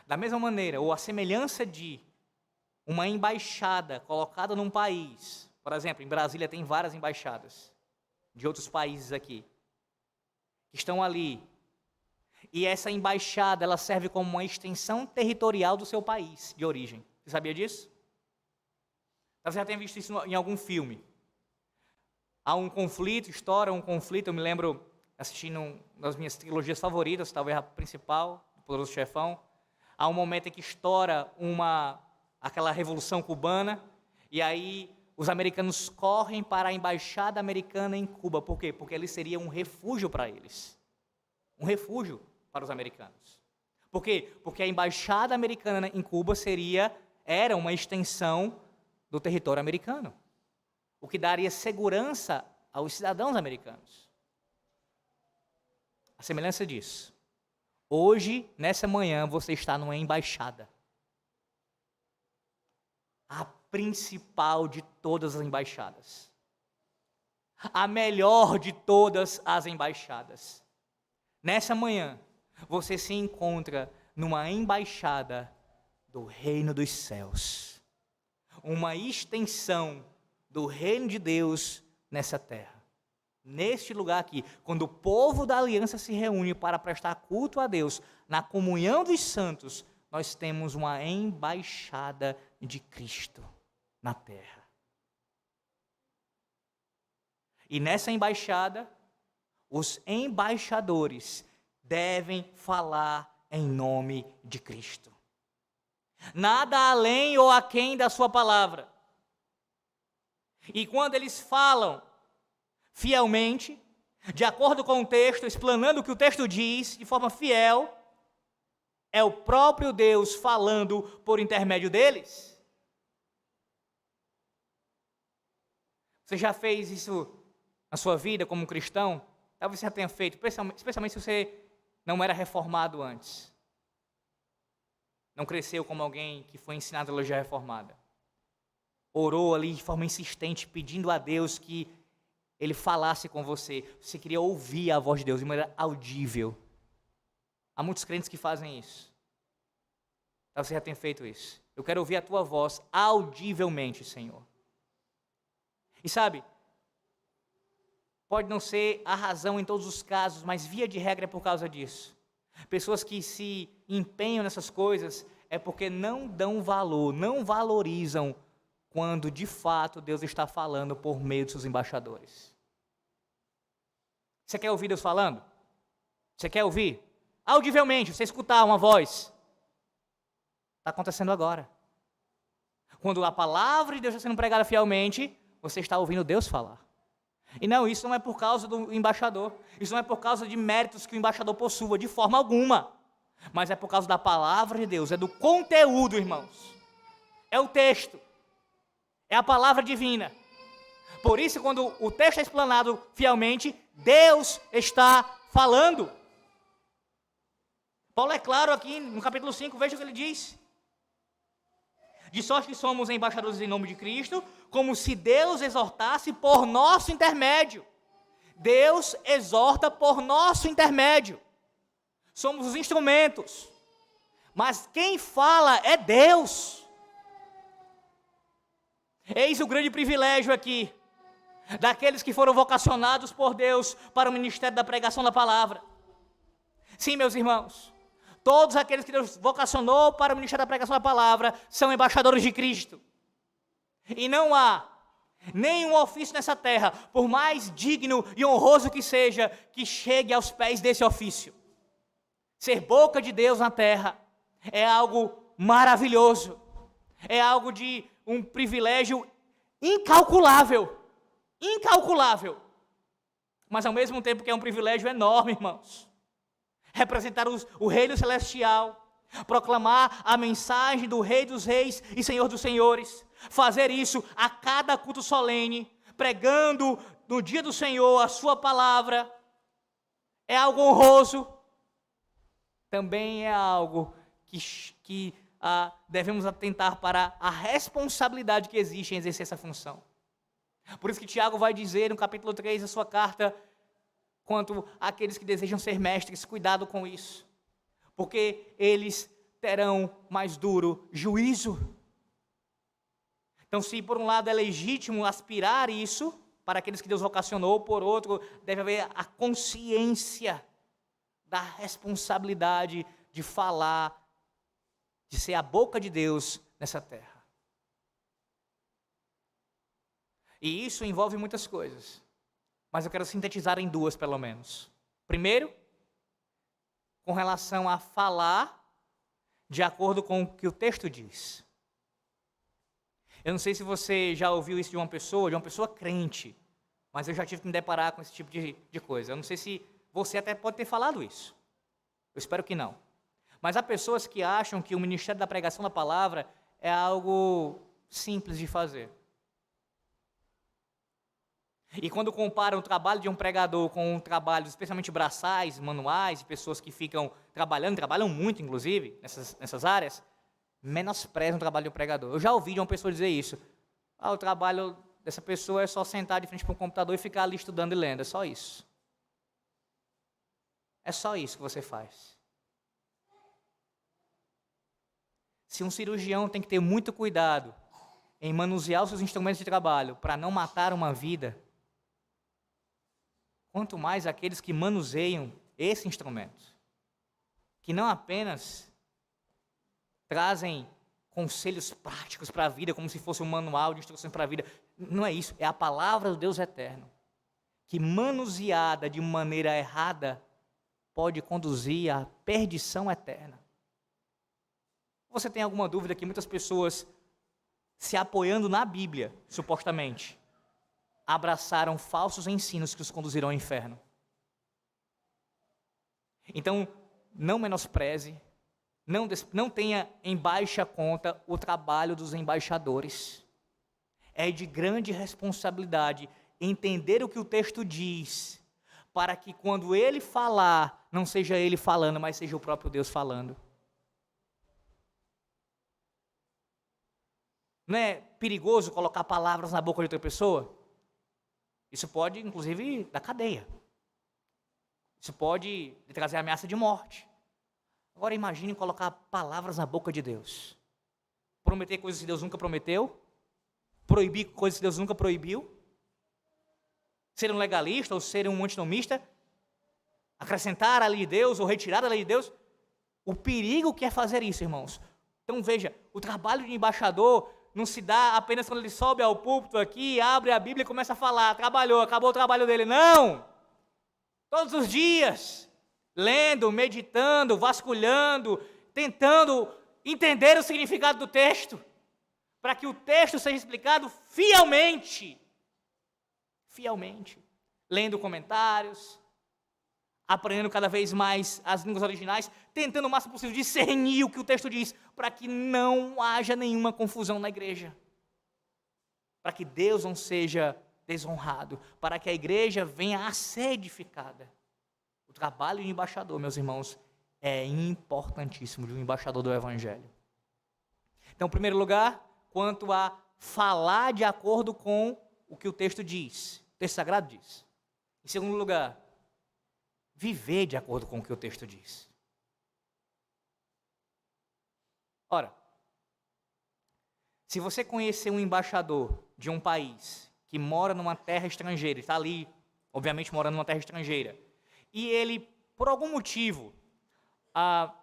Da mesma maneira, ou a semelhança de uma embaixada colocada num país, por exemplo, em Brasília tem várias embaixadas. de outros países aqui, que estão ali. E essa embaixada, ela serve como uma extensão territorial do seu país de origem. Você sabia disso? Você já tem visto isso em algum filme. Há um conflito, estoura um conflito, eu me lembro assistindo uma das minhas trilogias favoritas, talvez a principal, O Poderoso Chefão. Há um momento em que estoura aquela revolução cubana, e aí os americanos correm para a embaixada americana em Cuba. Por quê? Porque ali seria um refúgio para eles. Um refúgio para os americanos. Por quê? Porque a embaixada americana em Cuba era uma extensão do território americano, o que daria segurança aos cidadãos americanos. A semelhança disso, hoje, nessa manhã, você está numa embaixada. A principal de todas as embaixadas. A melhor de todas as embaixadas. Nessa manhã, você se encontra numa embaixada do reino dos céus. Uma extensão do reino de Deus nessa terra. Neste lugar aqui, quando o povo da aliança se reúne para prestar culto a Deus, na comunhão dos santos, nós temos uma embaixada de Cristo na terra. E nessa embaixada, os embaixadores devem falar em nome de Cristo. Nada além ou aquém da sua palavra. E quando eles falam fielmente, de acordo com o texto, explanando o que o texto diz, de forma fiel, é o próprio Deus falando por intermédio deles. Você já fez isso na sua vida como cristão? Talvez você já tenha feito, especialmente se você não era reformado antes. Não cresceu como alguém que foi ensinado a teologia reformada. Orou ali de forma insistente, pedindo a Deus que Ele falasse com você. Você queria ouvir a voz de Deus de maneira audível. Há muitos crentes que fazem isso. Talvez você já tenha feito isso. Eu quero ouvir a tua voz audivelmente, Senhor. E sabe, pode não ser a razão em todos os casos, mas via de regra é por causa disso. Pessoas que se empenham nessas coisas é porque não dão valor, não valorizam quando de fato Deus está falando por meio dos seus embaixadores. Você quer ouvir Deus falando? Você quer ouvir? Audivelmente, você escutar uma voz. Está acontecendo agora. Quando a palavra de Deus está sendo pregada fielmente, você está ouvindo Deus falar. E não, isso não é por causa do embaixador. Isso não é por causa de méritos que o embaixador possua, de forma alguma. Mas é por causa da palavra de Deus, é do conteúdo, irmãos. É o texto. É a palavra divina. Por isso, quando o texto é explanado fielmente, Deus está falando. Paulo é claro aqui no capítulo 5, veja o que ele diz. De sorte que somos embaixadores em nome de Cristo, como se Deus exortasse por nosso intermédio. Deus exorta por nosso intermédio. Somos os instrumentos. Mas quem fala é Deus. Eis o grande privilégio aqui, daqueles que foram vocacionados por Deus para o ministério da pregação da palavra. Sim, meus irmãos. Todos aqueles que Deus vocacionou para o ministério da pregação da palavra são embaixadores de Cristo. E não há nenhum ofício nessa terra, por mais digno e honroso que seja, que chegue aos pés desse ofício. Ser boca de Deus na terra é algo maravilhoso. É algo de um privilégio incalculável. Incalculável. Mas ao mesmo tempo que é um privilégio enorme, irmãos. Representar o reino celestial, proclamar a mensagem do Rei dos Reis e Senhor dos Senhores, fazer isso a cada culto solene, pregando no dia do Senhor a sua palavra, é algo honroso, também é algo que devemos atentar para a responsabilidade que existe em exercer essa função. Por isso que Tiago vai dizer no capítulo 3 da sua carta, quanto àqueles que desejam ser mestres, cuidado com isso, porque eles terão mais duro juízo. Então, se por um lado é legítimo aspirar isso, para aqueles que Deus vocacionou, por outro, deve haver a consciência da responsabilidade de falar, de ser a boca de Deus nessa terra. E isso envolve muitas coisas, mas eu quero sintetizar em duas, pelo menos. Primeiro, com relação a falar de acordo com o que o texto diz. Eu não sei se você já ouviu isso de uma pessoa crente, mas eu já tive que me deparar com esse tipo de coisa. Eu não sei se você até pode ter falado isso. Eu espero que não. Mas há pessoas que acham que o ministério da pregação da palavra é algo simples de fazer. E quando comparam o trabalho de um pregador com um trabalho, especialmente braçais, manuais, pessoas que ficam trabalham muito, inclusive, nessas áreas, menosprezam o trabalho do pregador. Eu já ouvi de uma pessoa dizer isso. O trabalho dessa pessoa é só sentar de frente para um computador e ficar ali estudando e lendo, é só isso. É só isso que você faz. Se um cirurgião tem que ter muito cuidado em manusear os seus instrumentos de trabalho para não matar uma vida, quanto mais aqueles que manuseiam esse instrumento, que não apenas trazem conselhos práticos para a vida, como se fosse um manual de instruções para a vida. Não é isso, é a palavra do Deus eterno, que manuseada de maneira errada, pode conduzir à perdição eterna. Você tem alguma dúvida que muitas pessoas, se apoiando na Bíblia, supostamente, abraçaram falsos ensinos que os conduzirão ao inferno? Então, não menospreze, não tenha em baixa conta o trabalho dos embaixadores. É de grande responsabilidade entender o que o texto diz, para que quando ele falar, não seja ele falando, mas seja o próprio Deus falando. Não é perigoso colocar palavras na boca de outra pessoa? Isso pode, inclusive, dar cadeia. Isso pode lhe trazer ameaça de morte. Agora imagine colocar palavras na boca de Deus. Prometer coisas que Deus nunca prometeu. Proibir coisas que Deus nunca proibiu. Ser um legalista ou ser um antinomista. Acrescentar a lei de Deus ou retirar a lei de Deus. O perigo que é fazer isso, irmãos. Então veja, o trabalho de embaixador não se dá apenas quando ele sobe ao púlpito aqui, abre a Bíblia e começa a falar. Trabalhou, acabou o trabalho dele. Não! Todos os dias, lendo, meditando, vasculhando, tentando entender o significado do texto, para que o texto seja explicado fielmente. Fielmente. Lendo comentários, aprendendo cada vez mais as línguas originais, tentando o máximo possível discernir o que o texto diz, para que não haja nenhuma confusão na igreja. Para que Deus não seja desonrado, para que a igreja venha a ser edificada. O trabalho de embaixador, meus irmãos, é importantíssimo, de um embaixador do Evangelho. Então, em primeiro lugar, quanto a falar de acordo com o que o texto diz, o texto sagrado diz. Em segundo lugar, viver de acordo com o que o texto diz. Ora, se você conhecer um embaixador de um país que mora numa terra estrangeira, está ali, obviamente, morando numa terra estrangeira, e ele, por algum motivo,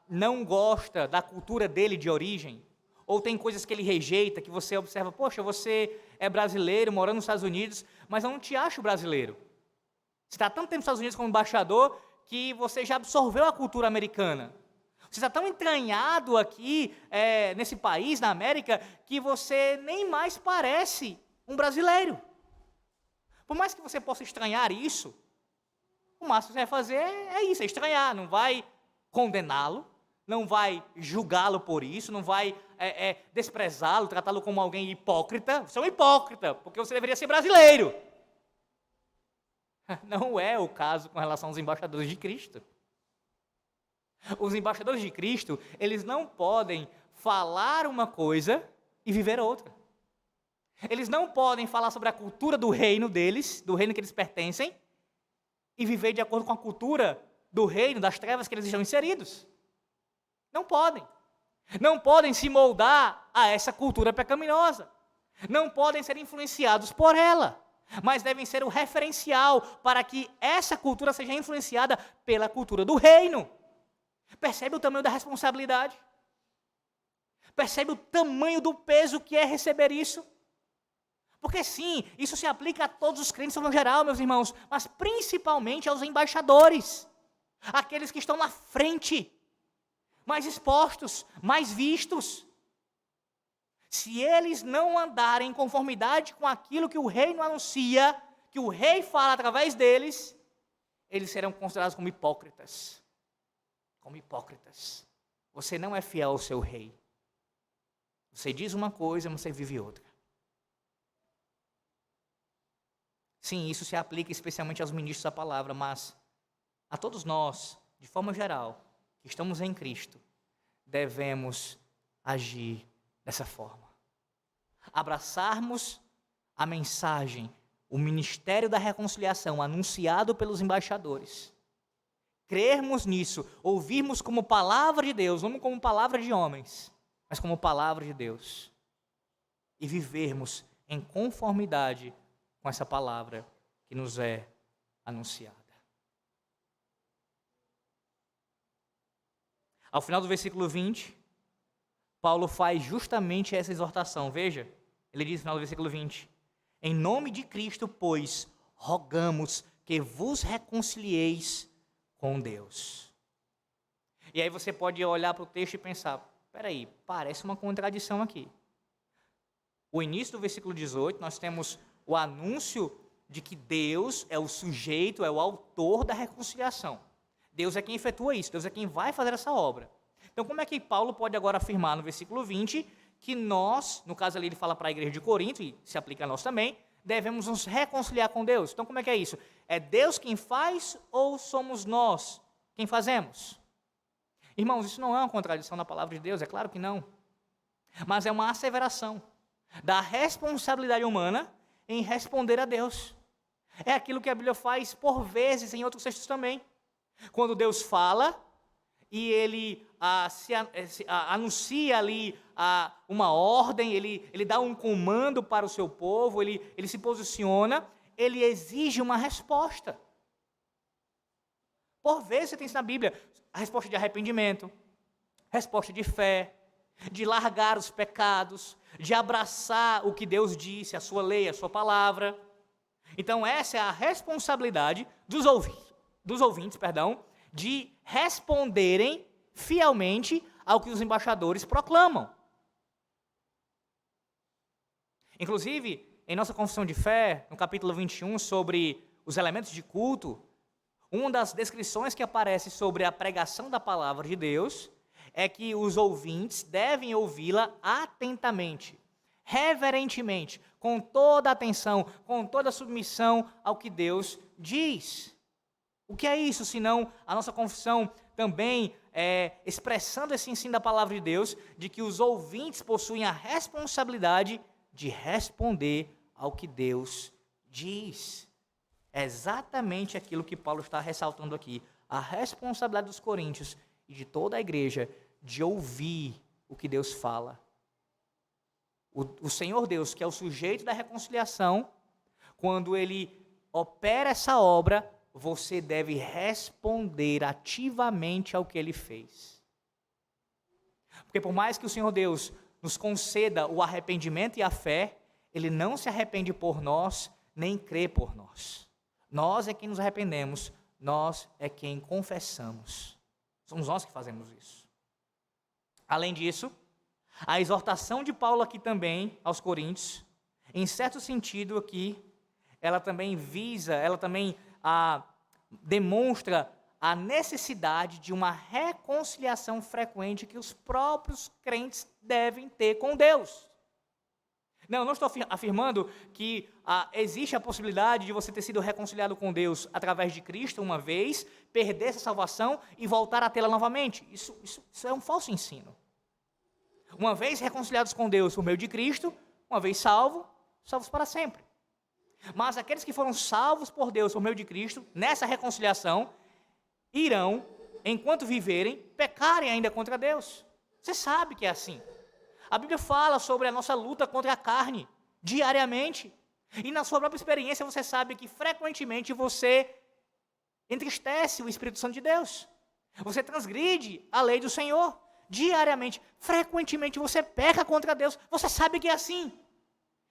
não gosta da cultura dele de origem, ou tem coisas que ele rejeita, que você observa, poxa, você é brasileiro, morando nos Estados Unidos, mas eu não te acho brasileiro. Você está há tanto tempo nos Estados Unidos como embaixador, que você já absorveu a cultura americana. Você está tão entranhado aqui, nesse país, na América, que você nem mais parece um brasileiro. Por mais que você possa estranhar isso, o máximo que você vai fazer é isso, é estranhar, não vai condená-lo, não vai julgá-lo por isso, não vai desprezá-lo, tratá-lo como alguém hipócrita. Você é um hipócrita, porque você deveria ser brasileiro. Não é o caso com relação aos embaixadores de Cristo. Os embaixadores de Cristo, eles não podem falar uma coisa e viver outra. Eles não podem falar sobre a cultura do reino deles, do reino que eles pertencem, e viver de acordo com a cultura do reino, das trevas que eles estão inseridos. Não podem. Não podem se moldar a essa cultura pecaminosa. Não podem ser influenciados por ela. mas devem ser o referencial para que essa cultura seja influenciada pela cultura do reino. Percebe o tamanho da responsabilidade? Percebe o tamanho do peso que é receber isso? Porque sim, isso se aplica a todos os crentes no geral, meus irmãos, mas principalmente aos embaixadores, aqueles que estão na frente, mais expostos, mais vistos. Se eles não andarem em conformidade com aquilo que o reino anuncia, que o rei fala através deles, eles serão considerados como hipócritas. Como hipócritas. Você não é fiel ao seu rei. Você diz uma coisa, mas você vive outra. Sim, isso se aplica especialmente aos ministros da palavra, mas a todos nós, de forma geral, que estamos em Cristo, devemos agir dessa forma. Abraçarmos a mensagem, o ministério da reconciliação anunciado pelos embaixadores. Crermos nisso, ouvirmos como palavra de Deus, não como palavra de homens, mas como palavra de Deus. E vivermos em conformidade com essa palavra que nos é anunciada. Ao final do versículo 20, Paulo faz justamente essa exortação. Veja, ele diz no final do versículo 20: em nome de Cristo, pois, rogamos que vos reconcilieis com Deus. E aí você pode olhar para o texto e pensar, peraí, parece uma contradição aqui. O início do versículo 18, nós temos o anúncio de que Deus é o sujeito, é o autor da reconciliação. Deus é quem efetua isso, Deus é quem vai fazer essa obra. Então, como é que Paulo pode agora afirmar no versículo 20 que nós, no caso ali ele fala para a igreja de Corinto, e se aplica a nós também, devemos nos reconciliar com Deus? Então, como é que é isso? É Deus quem faz ou somos nós quem fazemos? Irmãos, isso não é uma contradição na palavra de Deus, é claro que não. Mas é uma asseveração da responsabilidade humana em responder a Deus. É aquilo que a Bíblia faz por vezes em outros textos também. Quando Deus fala e ele anuncia ali uma ordem, ele dá um comando para o seu povo, ele se posiciona, ele exige uma resposta. Por vezes você tem isso na Bíblia, a resposta de arrependimento, resposta de fé, de largar os pecados, de abraçar o que Deus disse, a sua lei, a sua palavra. Então essa é a responsabilidade dos ouvintes, de responderem fielmente ao que os embaixadores proclamam. Inclusive, em nossa confissão de fé, no capítulo 21, sobre os elementos de culto, uma das descrições que aparece sobre a pregação da palavra de Deus é que os ouvintes devem ouvi-la atentamente, reverentemente, com toda a atenção, com toda a submissão ao que Deus diz. O que é isso, senão a nossa confissão também expressando esse ensino da palavra de Deus, de que os ouvintes possuem a responsabilidade de responder ao que Deus diz. É exatamente aquilo que Paulo está ressaltando aqui, a responsabilidade dos coríntios e de toda a igreja de ouvir o que Deus fala. O Senhor Deus, que é o sujeito da reconciliação, quando Ele opera essa obra, você deve responder ativamente ao que Ele fez. Porque por mais que o Senhor Deus nos conceda o arrependimento e a fé, Ele não se arrepende por nós, nem crê por nós. Nós é quem nos arrependemos, nós é quem confessamos. Somos nós que fazemos isso. Além disso, a exortação de Paulo aqui também aos coríntios, em certo sentido aqui, ela também demonstra a necessidade de uma reconciliação frequente que os próprios crentes devem ter com Deus. Não estou afirmando que existe a possibilidade de você ter sido reconciliado com Deus através de Cristo uma vez, perder essa salvação e voltar a tê-la novamente. Isso é um falso ensino. Uma vez reconciliados com Deus por meio de Cristo, uma vez salvos para sempre. Mas aqueles que foram salvos por Deus por meio de Cristo, nessa reconciliação, irão, enquanto viverem, pecarem ainda contra Deus. Você sabe que é assim. A Bíblia fala sobre a nossa luta contra a carne, diariamente. E na sua própria experiência você sabe que frequentemente você entristece o Espírito Santo de Deus. Você transgride a lei do Senhor diariamente. Frequentemente você peca contra Deus. Você sabe que é assim.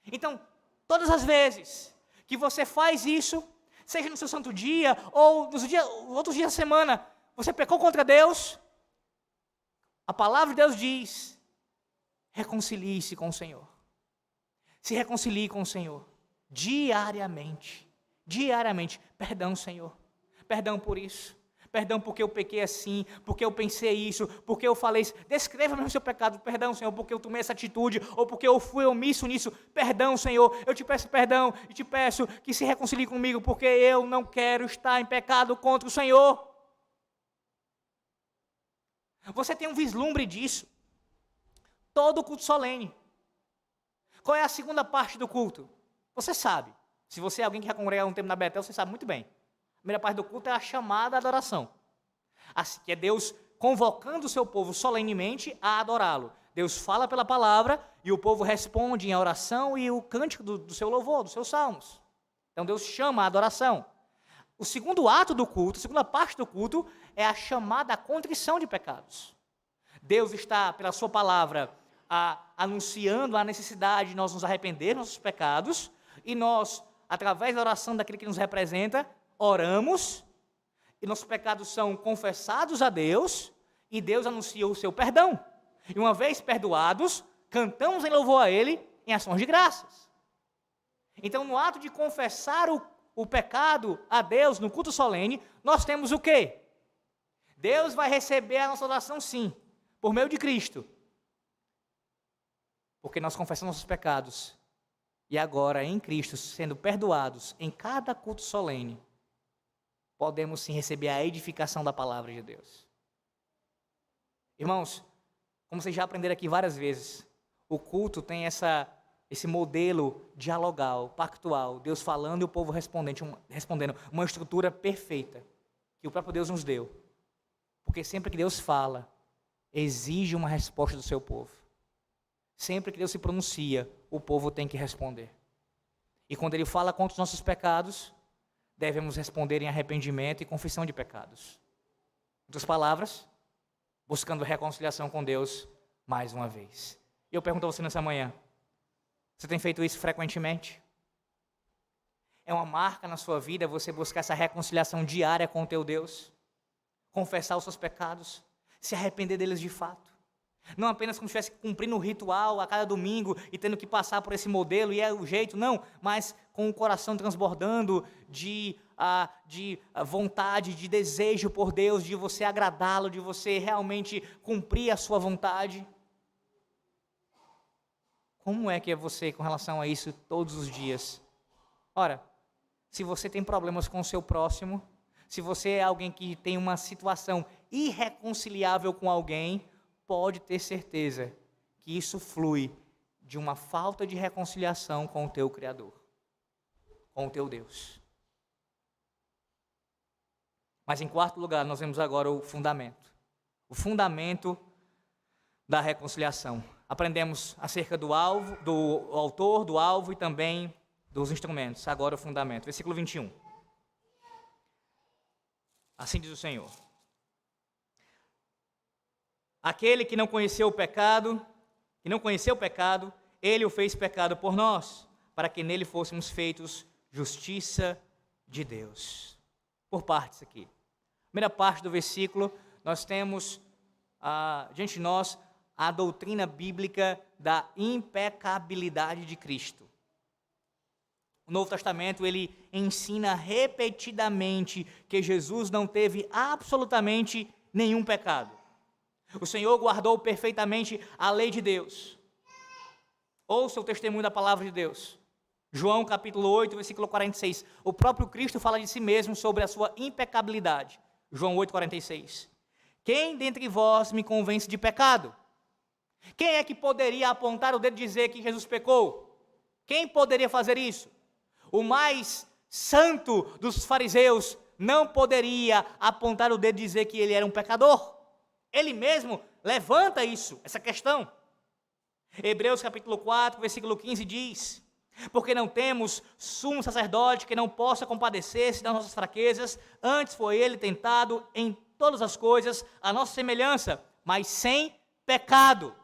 Então, todas as vezes que você faz isso, seja no seu santo dia ou nos outros dias da semana, você pecou contra Deus, a palavra de Deus diz: reconcilie-se com o Senhor. Se reconcilie com o Senhor diariamente. Diariamente. Perdão, Senhor. Perdão por isso. Perdão porque eu pequei assim, porque eu pensei isso, porque eu falei isso. Descreva-me o seu pecado. Perdão, Senhor, porque eu tomei essa atitude, ou porque eu fui omisso nisso. Perdão, Senhor, eu te peço perdão e te peço que se reconcilie comigo, porque eu não quero estar em pecado contra o Senhor. Você tem um vislumbre disso. Todo culto solene. Qual é a segunda parte do culto? Você sabe. Se você é alguém que já congregou um tempo na Betel, você sabe muito bem. A primeira parte do culto é a chamada à adoração. Assim, que é Deus convocando o seu povo solenemente a adorá-lo. Deus fala pela palavra e o povo responde em oração e o cântico do seu louvor, dos seus salmos. Então Deus chama a adoração. O segundo ato do culto, a segunda parte do culto, é a chamada à contrição de pecados. Deus está, pela sua palavra, anunciando a necessidade de nós nos arrependermos dos nossos pecados e nós, através da oração daquele que nos representa, oramos, e nossos pecados são confessados a Deus, e Deus anuncia o seu perdão. E uma vez perdoados, cantamos em louvor a Ele em ações de graças. Então, no ato de confessar o pecado a Deus no culto solene, nós temos o quê? Deus vai receber a nossa oração, sim, por meio de Cristo. Porque nós confessamos nossos pecados, e agora, em Cristo, sendo perdoados em cada culto solene, podemos sim receber a edificação da palavra de Deus. Irmãos, como vocês já aprenderam aqui várias vezes, o culto tem esse modelo dialogal, pactual, Deus falando e o povo respondendo, uma estrutura perfeita que o próprio Deus nos deu. Porque sempre que Deus fala, exige uma resposta do seu povo. Sempre que Deus se pronuncia, o povo tem que responder. E quando Ele fala contra os nossos pecados, devemos responder em arrependimento e confissão de pecados. Em outras palavras, buscando reconciliação com Deus mais uma vez. E eu pergunto a você nessa manhã, você tem feito isso frequentemente? É uma marca na sua vida você buscar essa reconciliação diária com o teu Deus? Confessar os seus pecados? Se arrepender deles de fato? Não apenas como se estivesse cumprindo o ritual a cada domingo e tendo que passar por esse modelo e é o jeito, não, mas com o coração transbordando de vontade, de desejo por Deus, de você agradá-lo, de você realmente cumprir a sua vontade. Como é que é você com relação a isso todos os dias? Ora, se você tem problemas com o seu próximo, se você é alguém que tem uma situação irreconciliável com alguém, pode ter certeza que isso flui de uma falta de reconciliação com o teu Criador, com o teu Deus. Mas em quarto lugar, nós vemos agora o fundamento da reconciliação. Aprendemos acerca do alvo, do autor, do alvo e também dos instrumentos. Agora o fundamento. Versículo 21. Assim diz o Senhor. Aquele que não conheceu o pecado, Ele o fez pecado por nós, para que nele fôssemos feitos justiça de Deus. Por partes aqui. Primeira parte do versículo, nós temos diante de nós a doutrina bíblica da impecabilidade de Cristo. O Novo Testamento, ele ensina repetidamente que Jesus não teve absolutamente nenhum pecado. O Senhor guardou perfeitamente a lei de Deus. Ouça o testemunho da palavra de Deus. João capítulo 8, versículo 46. O próprio Cristo fala de si mesmo sobre a sua impecabilidade. João 8, 46. Quem dentre vós me convence de pecado? Quem é que poderia apontar o dedo e dizer que Jesus pecou? Quem poderia fazer isso? O mais santo dos fariseus não poderia apontar o dedo e dizer que ele era um pecador. Ele mesmo levanta essa questão. Hebreus capítulo 4, versículo 15 diz: Porque não temos sumo sacerdote que não possa compadecer-se das nossas fraquezas, antes foi ele tentado em todas as coisas, a nossa semelhança, mas sem pecado.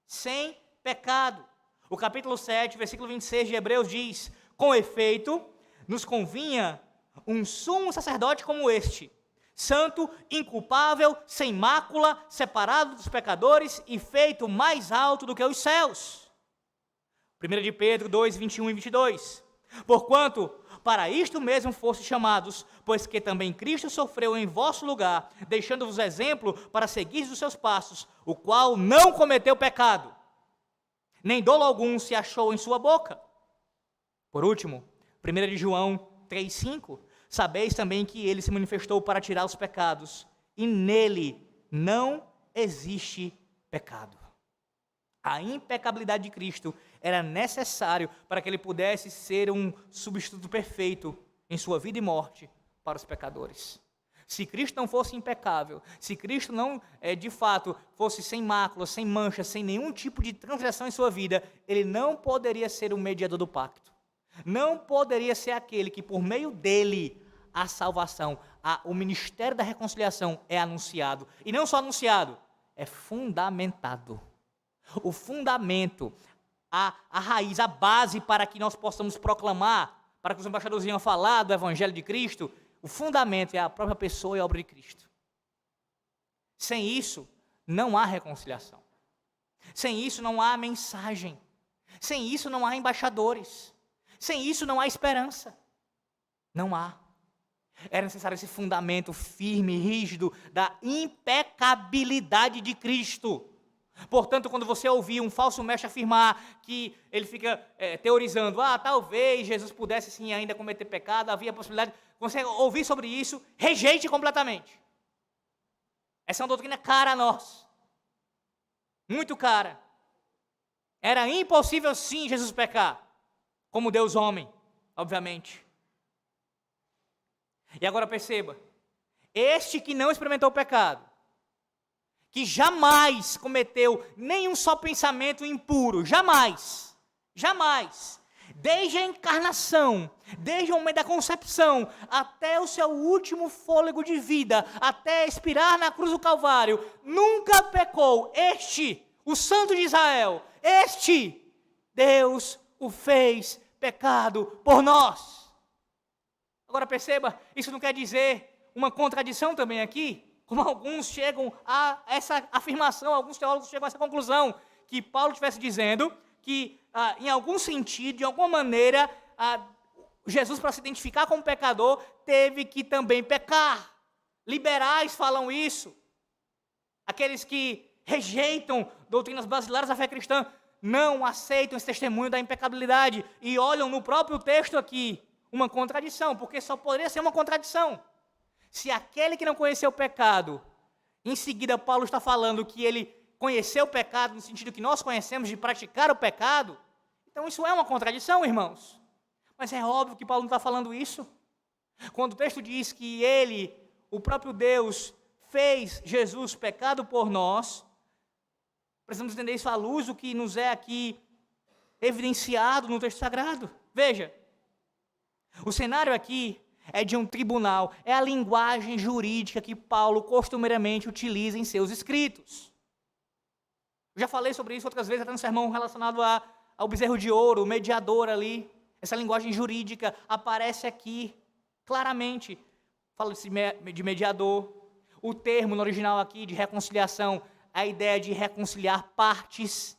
Sem pecado. O capítulo 7, versículo 26 de Hebreus diz: com efeito, nos convinha um sumo sacerdote como este, santo, inculpável, sem mácula, separado dos pecadores e feito mais alto do que os céus. 1 de Pedro 2, 21 e 22. Porquanto, para isto mesmo fostes chamados, pois que também Cristo sofreu em vosso lugar, deixando-vos exemplo para seguir os seus passos, o qual não cometeu pecado, nem dolo algum se achou em sua boca. Por último, 1 de João 3, 5. Sabeis também que ele se manifestou para tirar os pecados, e nele não existe pecado. A impecabilidade de Cristo era necessário para que ele pudesse ser um substituto perfeito em sua vida e morte para os pecadores. Se Cristo não fosse impecável, se Cristo não, de fato, fosse sem mácula, sem mancha, sem nenhum tipo de transgressão em sua vida, ele não poderia ser o mediador do pacto. Não poderia ser aquele que, por meio dele, a salvação, o ministério da reconciliação é anunciado. E não só anunciado, é fundamentado. O fundamento, a raiz, a base para que nós possamos proclamar, para que os embaixadores venham falar do Evangelho de Cristo, o fundamento é a própria pessoa e a obra de Cristo. Sem isso, não há reconciliação. Sem isso, não há mensagem. Sem isso, não há embaixadores. Sem isso, não há esperança. Não há. Era necessário esse fundamento firme, rígido, da impecabilidade de Cristo. Portanto, quando você ouvir um falso mestre afirmar que ele fica teorizando, talvez Jesus pudesse sim ainda cometer pecado, havia a possibilidade, você ouvir sobre isso, rejeite completamente. Essa é uma doutrina cara a nós. Muito cara. Era impossível sim Jesus pecar, como Deus homem, obviamente. E agora perceba, este que não experimentou o pecado, que jamais cometeu nenhum só pensamento impuro, jamais, desde a encarnação, desde o momento da concepção, até o seu último fôlego de vida, até expirar na cruz do Calvário, nunca pecou. Este, o Santo de Israel, este, Deus o fez pecado por nós. Agora perceba, isso não quer dizer uma contradição também aqui, como alguns chegam a essa afirmação, alguns teólogos chegam a essa conclusão, que Paulo estivesse dizendo que, em algum sentido, de alguma maneira, Jesus, para se identificar como pecador, teve que também pecar. Liberais falam isso. Aqueles que rejeitam doutrinas basilares da fé cristã não aceitam esse testemunho da impecabilidade e olham no próprio texto aqui uma contradição, porque só poderia ser uma contradição. Se aquele que não conheceu o pecado, em seguida Paulo está falando que ele conheceu o pecado no sentido que nós conhecemos de praticar o pecado, então isso é uma contradição, irmãos. Mas é óbvio que Paulo não está falando isso. Quando o texto diz que ele, o próprio Deus, fez Jesus pecado por nós, precisamos entender isso à luz do que nos é aqui evidenciado no texto sagrado. Veja, o cenário aqui é de um tribunal, é a linguagem jurídica que Paulo costumeiramente utiliza em seus escritos. Eu já falei sobre isso outras vezes, até no sermão relacionado ao bezerro de ouro, o mediador ali. Essa linguagem jurídica aparece aqui claramente. Fala de mediador. O termo no original aqui de reconciliação, a ideia de reconciliar partes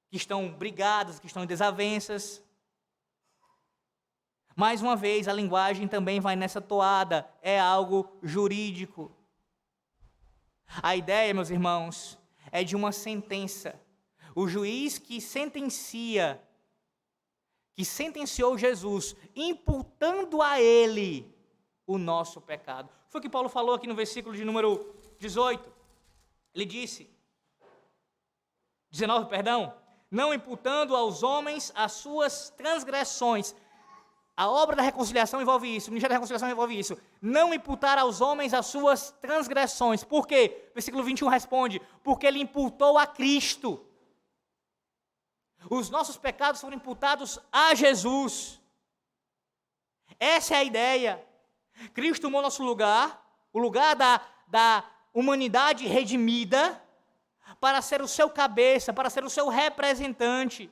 que estão brigadas, que estão em desavenças. Mais uma vez, a linguagem também vai nessa toada, é algo jurídico. A ideia, meus irmãos, é de uma sentença. O juiz que sentenciou Jesus, imputando a ele o nosso pecado. Foi o que Paulo falou aqui no versículo de número 18. Ele disse, 19, perdão, não imputando aos homens as suas transgressões. A obra da reconciliação envolve isso, o ministério da reconciliação envolve isso. Não imputar aos homens as suas transgressões. Por quê? Versículo 21 responde, porque ele imputou a Cristo. Os nossos pecados foram imputados a Jesus. Essa é a ideia. Cristo tomou nosso lugar, o lugar da humanidade redimida, para ser o seu cabeça, para ser o seu representante.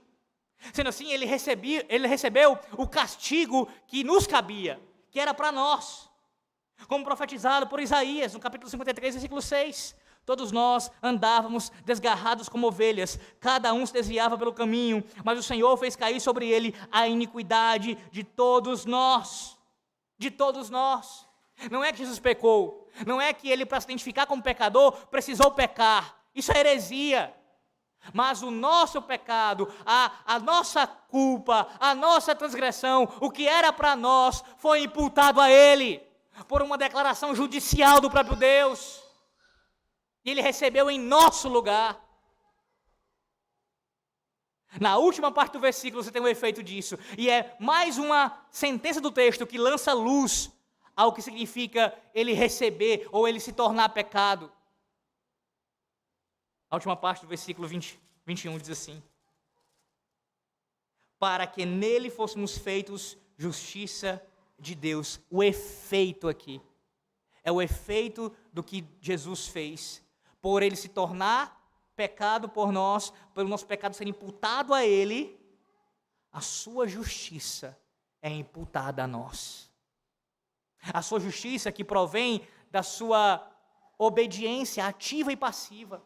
Sendo assim, ele recebeu o castigo que nos cabia, que era para nós. Como profetizado por Isaías, no capítulo 53, versículo 6. Todos nós andávamos desgarrados como ovelhas, cada um se desviava pelo caminho, mas o Senhor fez cair sobre ele a iniquidade de todos nós. De todos nós. Não é que Jesus pecou, não é que ele, para se identificar como pecador, precisou pecar. Isso é heresia. Mas o nosso pecado, a nossa culpa, a nossa transgressão, o que era para nós, foi imputado a ele, por uma declaração judicial do próprio Deus. E ele recebeu em nosso lugar. Na última parte do versículo você tem o efeito disso. E é mais uma sentença do texto que lança luz ao que significa ele receber ou ele se tornar pecado. A última parte do versículo 21 diz assim: para que nele fôssemos feitos justiça de Deus. O efeito aqui é o efeito do que Jesus fez, por ele se tornar pecado por nós, pelo nosso pecado ser imputado a ele, a sua justiça é imputada a nós. A sua justiça que provém da sua obediência ativa e passiva.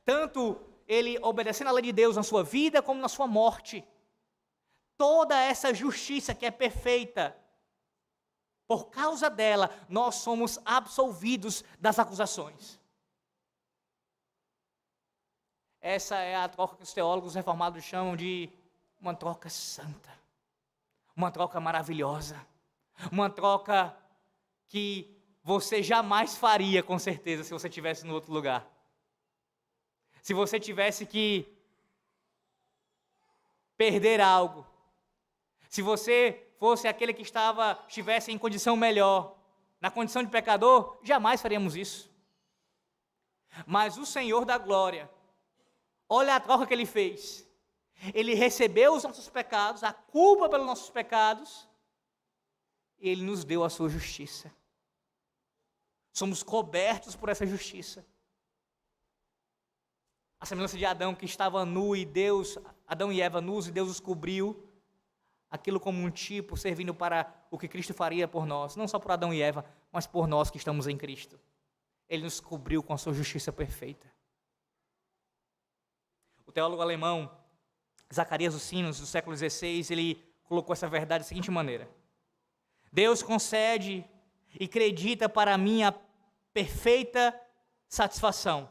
Tanto ele obedecendo à lei de Deus na sua vida como na sua morte. Toda essa justiça que é perfeita, por causa dela, nós somos absolvidos das acusações. Essa é a troca que os teólogos reformados chamam de uma troca santa. Uma troca maravilhosa. Uma troca que você jamais faria, com certeza, se você estivesse no outro lugar. Se você tivesse que perder algo. Se você fosse aquele que estivesse em condição melhor, na condição de pecador, jamais faríamos isso. Mas o Senhor da glória, olha a troca que ele fez. Ele recebeu os nossos pecados, a culpa pelos nossos pecados, e ele nos deu a sua justiça. Somos cobertos por essa justiça. A semelhança de Adão, que estava nu e Adão e Eva nus, e Deus os cobriu, aquilo como um tipo, servindo para o que Cristo faria por nós, não só por Adão e Eva, mas por nós que estamos em Cristo. Ele nos cobriu com a sua justiça perfeita. O teólogo alemão Zacarias dos Sinos, do século XVI, ele colocou essa verdade da seguinte maneira: Deus concede e acredita para mim a perfeita satisfação,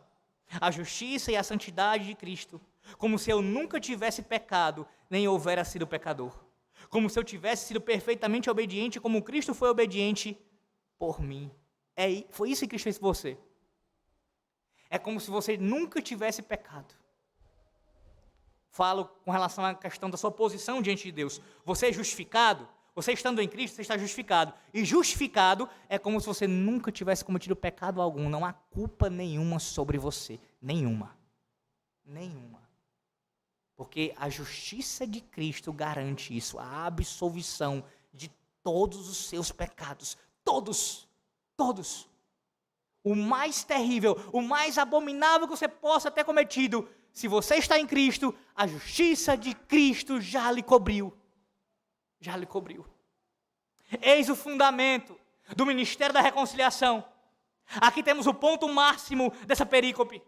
a justiça e a santidade de Cristo, como se eu nunca tivesse pecado, nem houvera sido pecador. Como se eu tivesse sido perfeitamente obediente, como Cristo foi obediente por mim. Foi isso que Cristo fez por você. É como se você nunca tivesse pecado. Falo com relação à questão da sua posição diante de Deus. Você é justificado? Você estando em Cristo, você está justificado. E justificado é como se você nunca tivesse cometido pecado algum. Não há culpa nenhuma sobre você. Nenhuma. Nenhuma. Porque a justiça de Cristo garante isso. A absolvição de todos os seus pecados. Todos. Todos. O mais terrível, o mais abominável que você possa ter cometido. Se você está em Cristo, a justiça de Cristo já lhe cobriu. Já lhe cobriu. Eis o fundamento do ministério da reconciliação. Aqui temos o ponto máximo dessa perícope.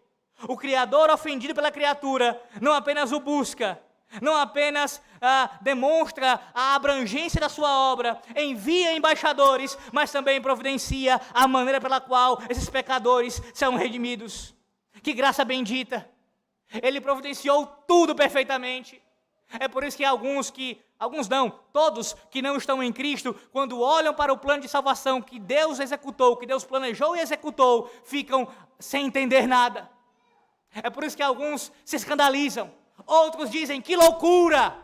O Criador, ofendido pela criatura, não apenas o busca, não apenas demonstra a abrangência da sua obra, envia embaixadores, mas também providencia a maneira pela qual esses pecadores são redimidos. Que graça bendita! Ele providenciou tudo perfeitamente. É por isso que todos que não estão em Cristo, quando olham para o plano de salvação que Deus executou, que Deus planejou e executou, ficam sem entender nada. É por isso que alguns se escandalizam. Outros dizem, que loucura!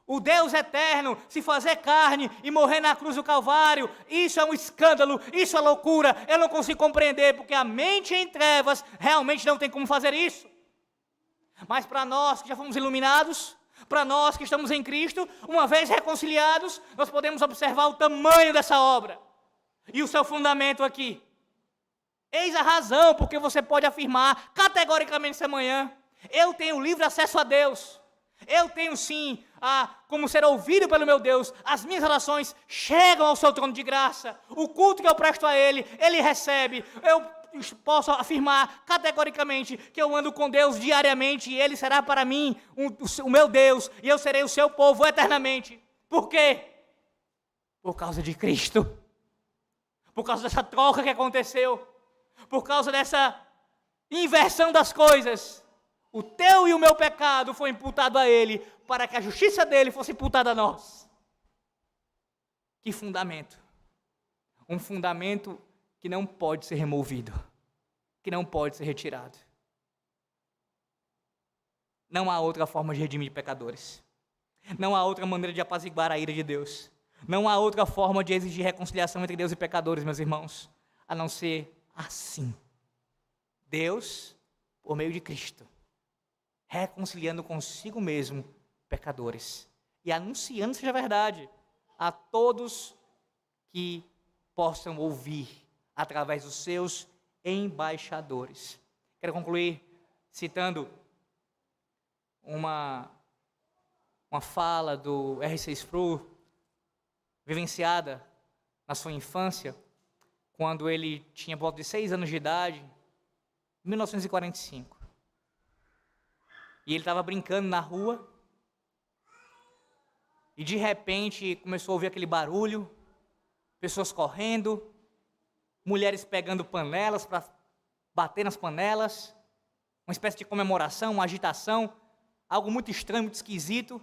O Deus eterno se fazer carne e morrer na cruz do Calvário, isso é um escândalo, isso é loucura, eu não consigo compreender, porque a mente em trevas realmente não tem como fazer isso. Mas para nós que já fomos iluminados, para nós que estamos em Cristo, uma vez reconciliados, nós podemos observar o tamanho dessa obra e o seu fundamento aqui. Eis a razão porque você pode afirmar categoricamente essa manhã: eu tenho livre acesso a Deus. Eu tenho sim, como ser ouvido pelo meu Deus. As minhas orações chegam ao seu trono de graça. O culto que eu presto a Ele, Ele recebe. Eu posso afirmar categoricamente que eu ando com Deus diariamente e Ele será para mim o meu Deus e eu serei o seu povo eternamente. Por quê? Por causa de Cristo. Por causa dessa troca que aconteceu. Por causa dessa inversão das coisas. O teu e o meu pecado foi imputado a Ele, para que a justiça dele fosse imputada a nós. Que fundamento! Um fundamento que não pode ser removido, que não pode ser retirado. Não há outra forma de redimir pecadores. Não há outra maneira de apaziguar a ira de Deus. Não há outra forma de exigir reconciliação entre Deus e pecadores, meus irmãos, a não ser assim. Deus, por meio de Cristo, reconciliando consigo mesmo pecadores e anunciando seja verdade a todos que possam ouvir através dos seus embaixadores. Quero concluir citando uma fala do R.C. Sproul, vivenciada na sua infância, quando ele tinha por volta de 6 anos de idade, em 1945. E ele estava brincando na rua, e de repente começou a ouvir aquele barulho, pessoas correndo, mulheres pegando panelas para bater nas panelas, uma espécie de comemoração, uma agitação, algo muito estranho, muito esquisito,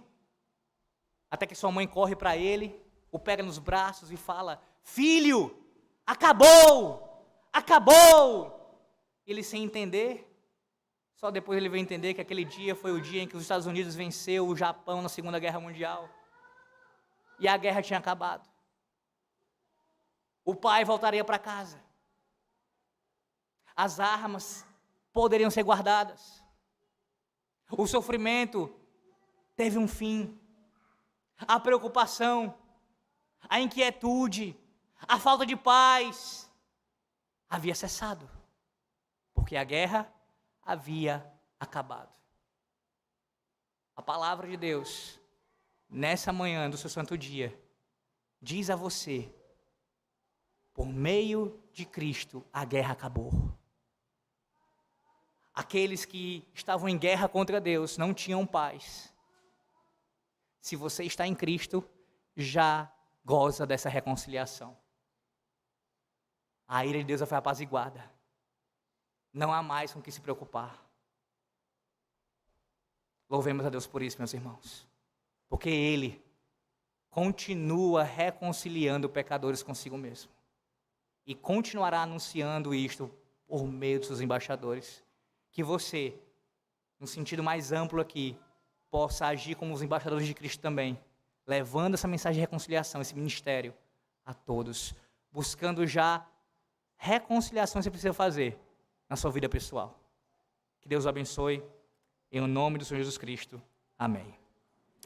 até que sua mãe corre para ele, o pega nos braços e fala: filho, acabou, acabou. Ele sem entender. Só depois ele veio entender que aquele dia foi o dia em que os Estados Unidos venceu o Japão na Segunda Guerra Mundial. E a guerra tinha acabado. O pai voltaria para casa. As armas poderiam ser guardadas. O sofrimento teve um fim. A preocupação, a inquietude, a falta de paz havia cessado. Porque a guerra havia acabado. A palavra de Deus, nessa manhã do seu santo dia, diz a você: por meio de Cristo, a guerra acabou. Aqueles que estavam em guerra contra Deus não tinham paz. Se você está em Cristo, já goza dessa reconciliação. A ira de Deus já foi apaziguada. Não há mais com o que se preocupar. Louvemos a Deus por isso, meus irmãos. Porque Ele continua reconciliando pecadores consigo mesmo. E continuará anunciando isto por meio dos seus embaixadores. Que você, no sentido mais amplo aqui, possa agir como os embaixadores de Cristo também. Levando essa mensagem de reconciliação, esse ministério a todos. Buscando já reconciliação que você precisa fazer na sua vida pessoal. Que Deus o abençoe, em nome do Senhor Jesus Cristo. Amém.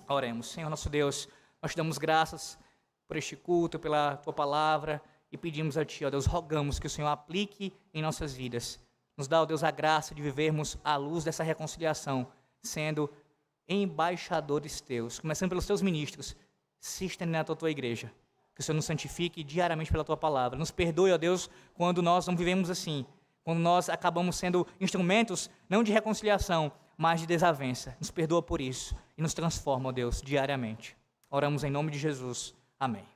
Oremos. Senhor nosso Deus, nós te damos graças por este culto, pela Tua palavra, e pedimos a Ti, ó Deus, rogamos que o Senhor aplique em nossas vidas. Nos dá, ó Deus, a graça de vivermos à luz dessa reconciliação, sendo embaixadores Teus, começando pelos Teus ministros, se estendendo à Tua igreja. Que o Senhor nos santifique diariamente pela Tua palavra. Nos perdoe, ó Deus, quando nós não vivemos assim, quando nós acabamos sendo instrumentos, não de reconciliação, mas de desavença. Nos perdoa por isso e nos transforma, ó Deus, diariamente. Oramos em nome de Jesus. Amém.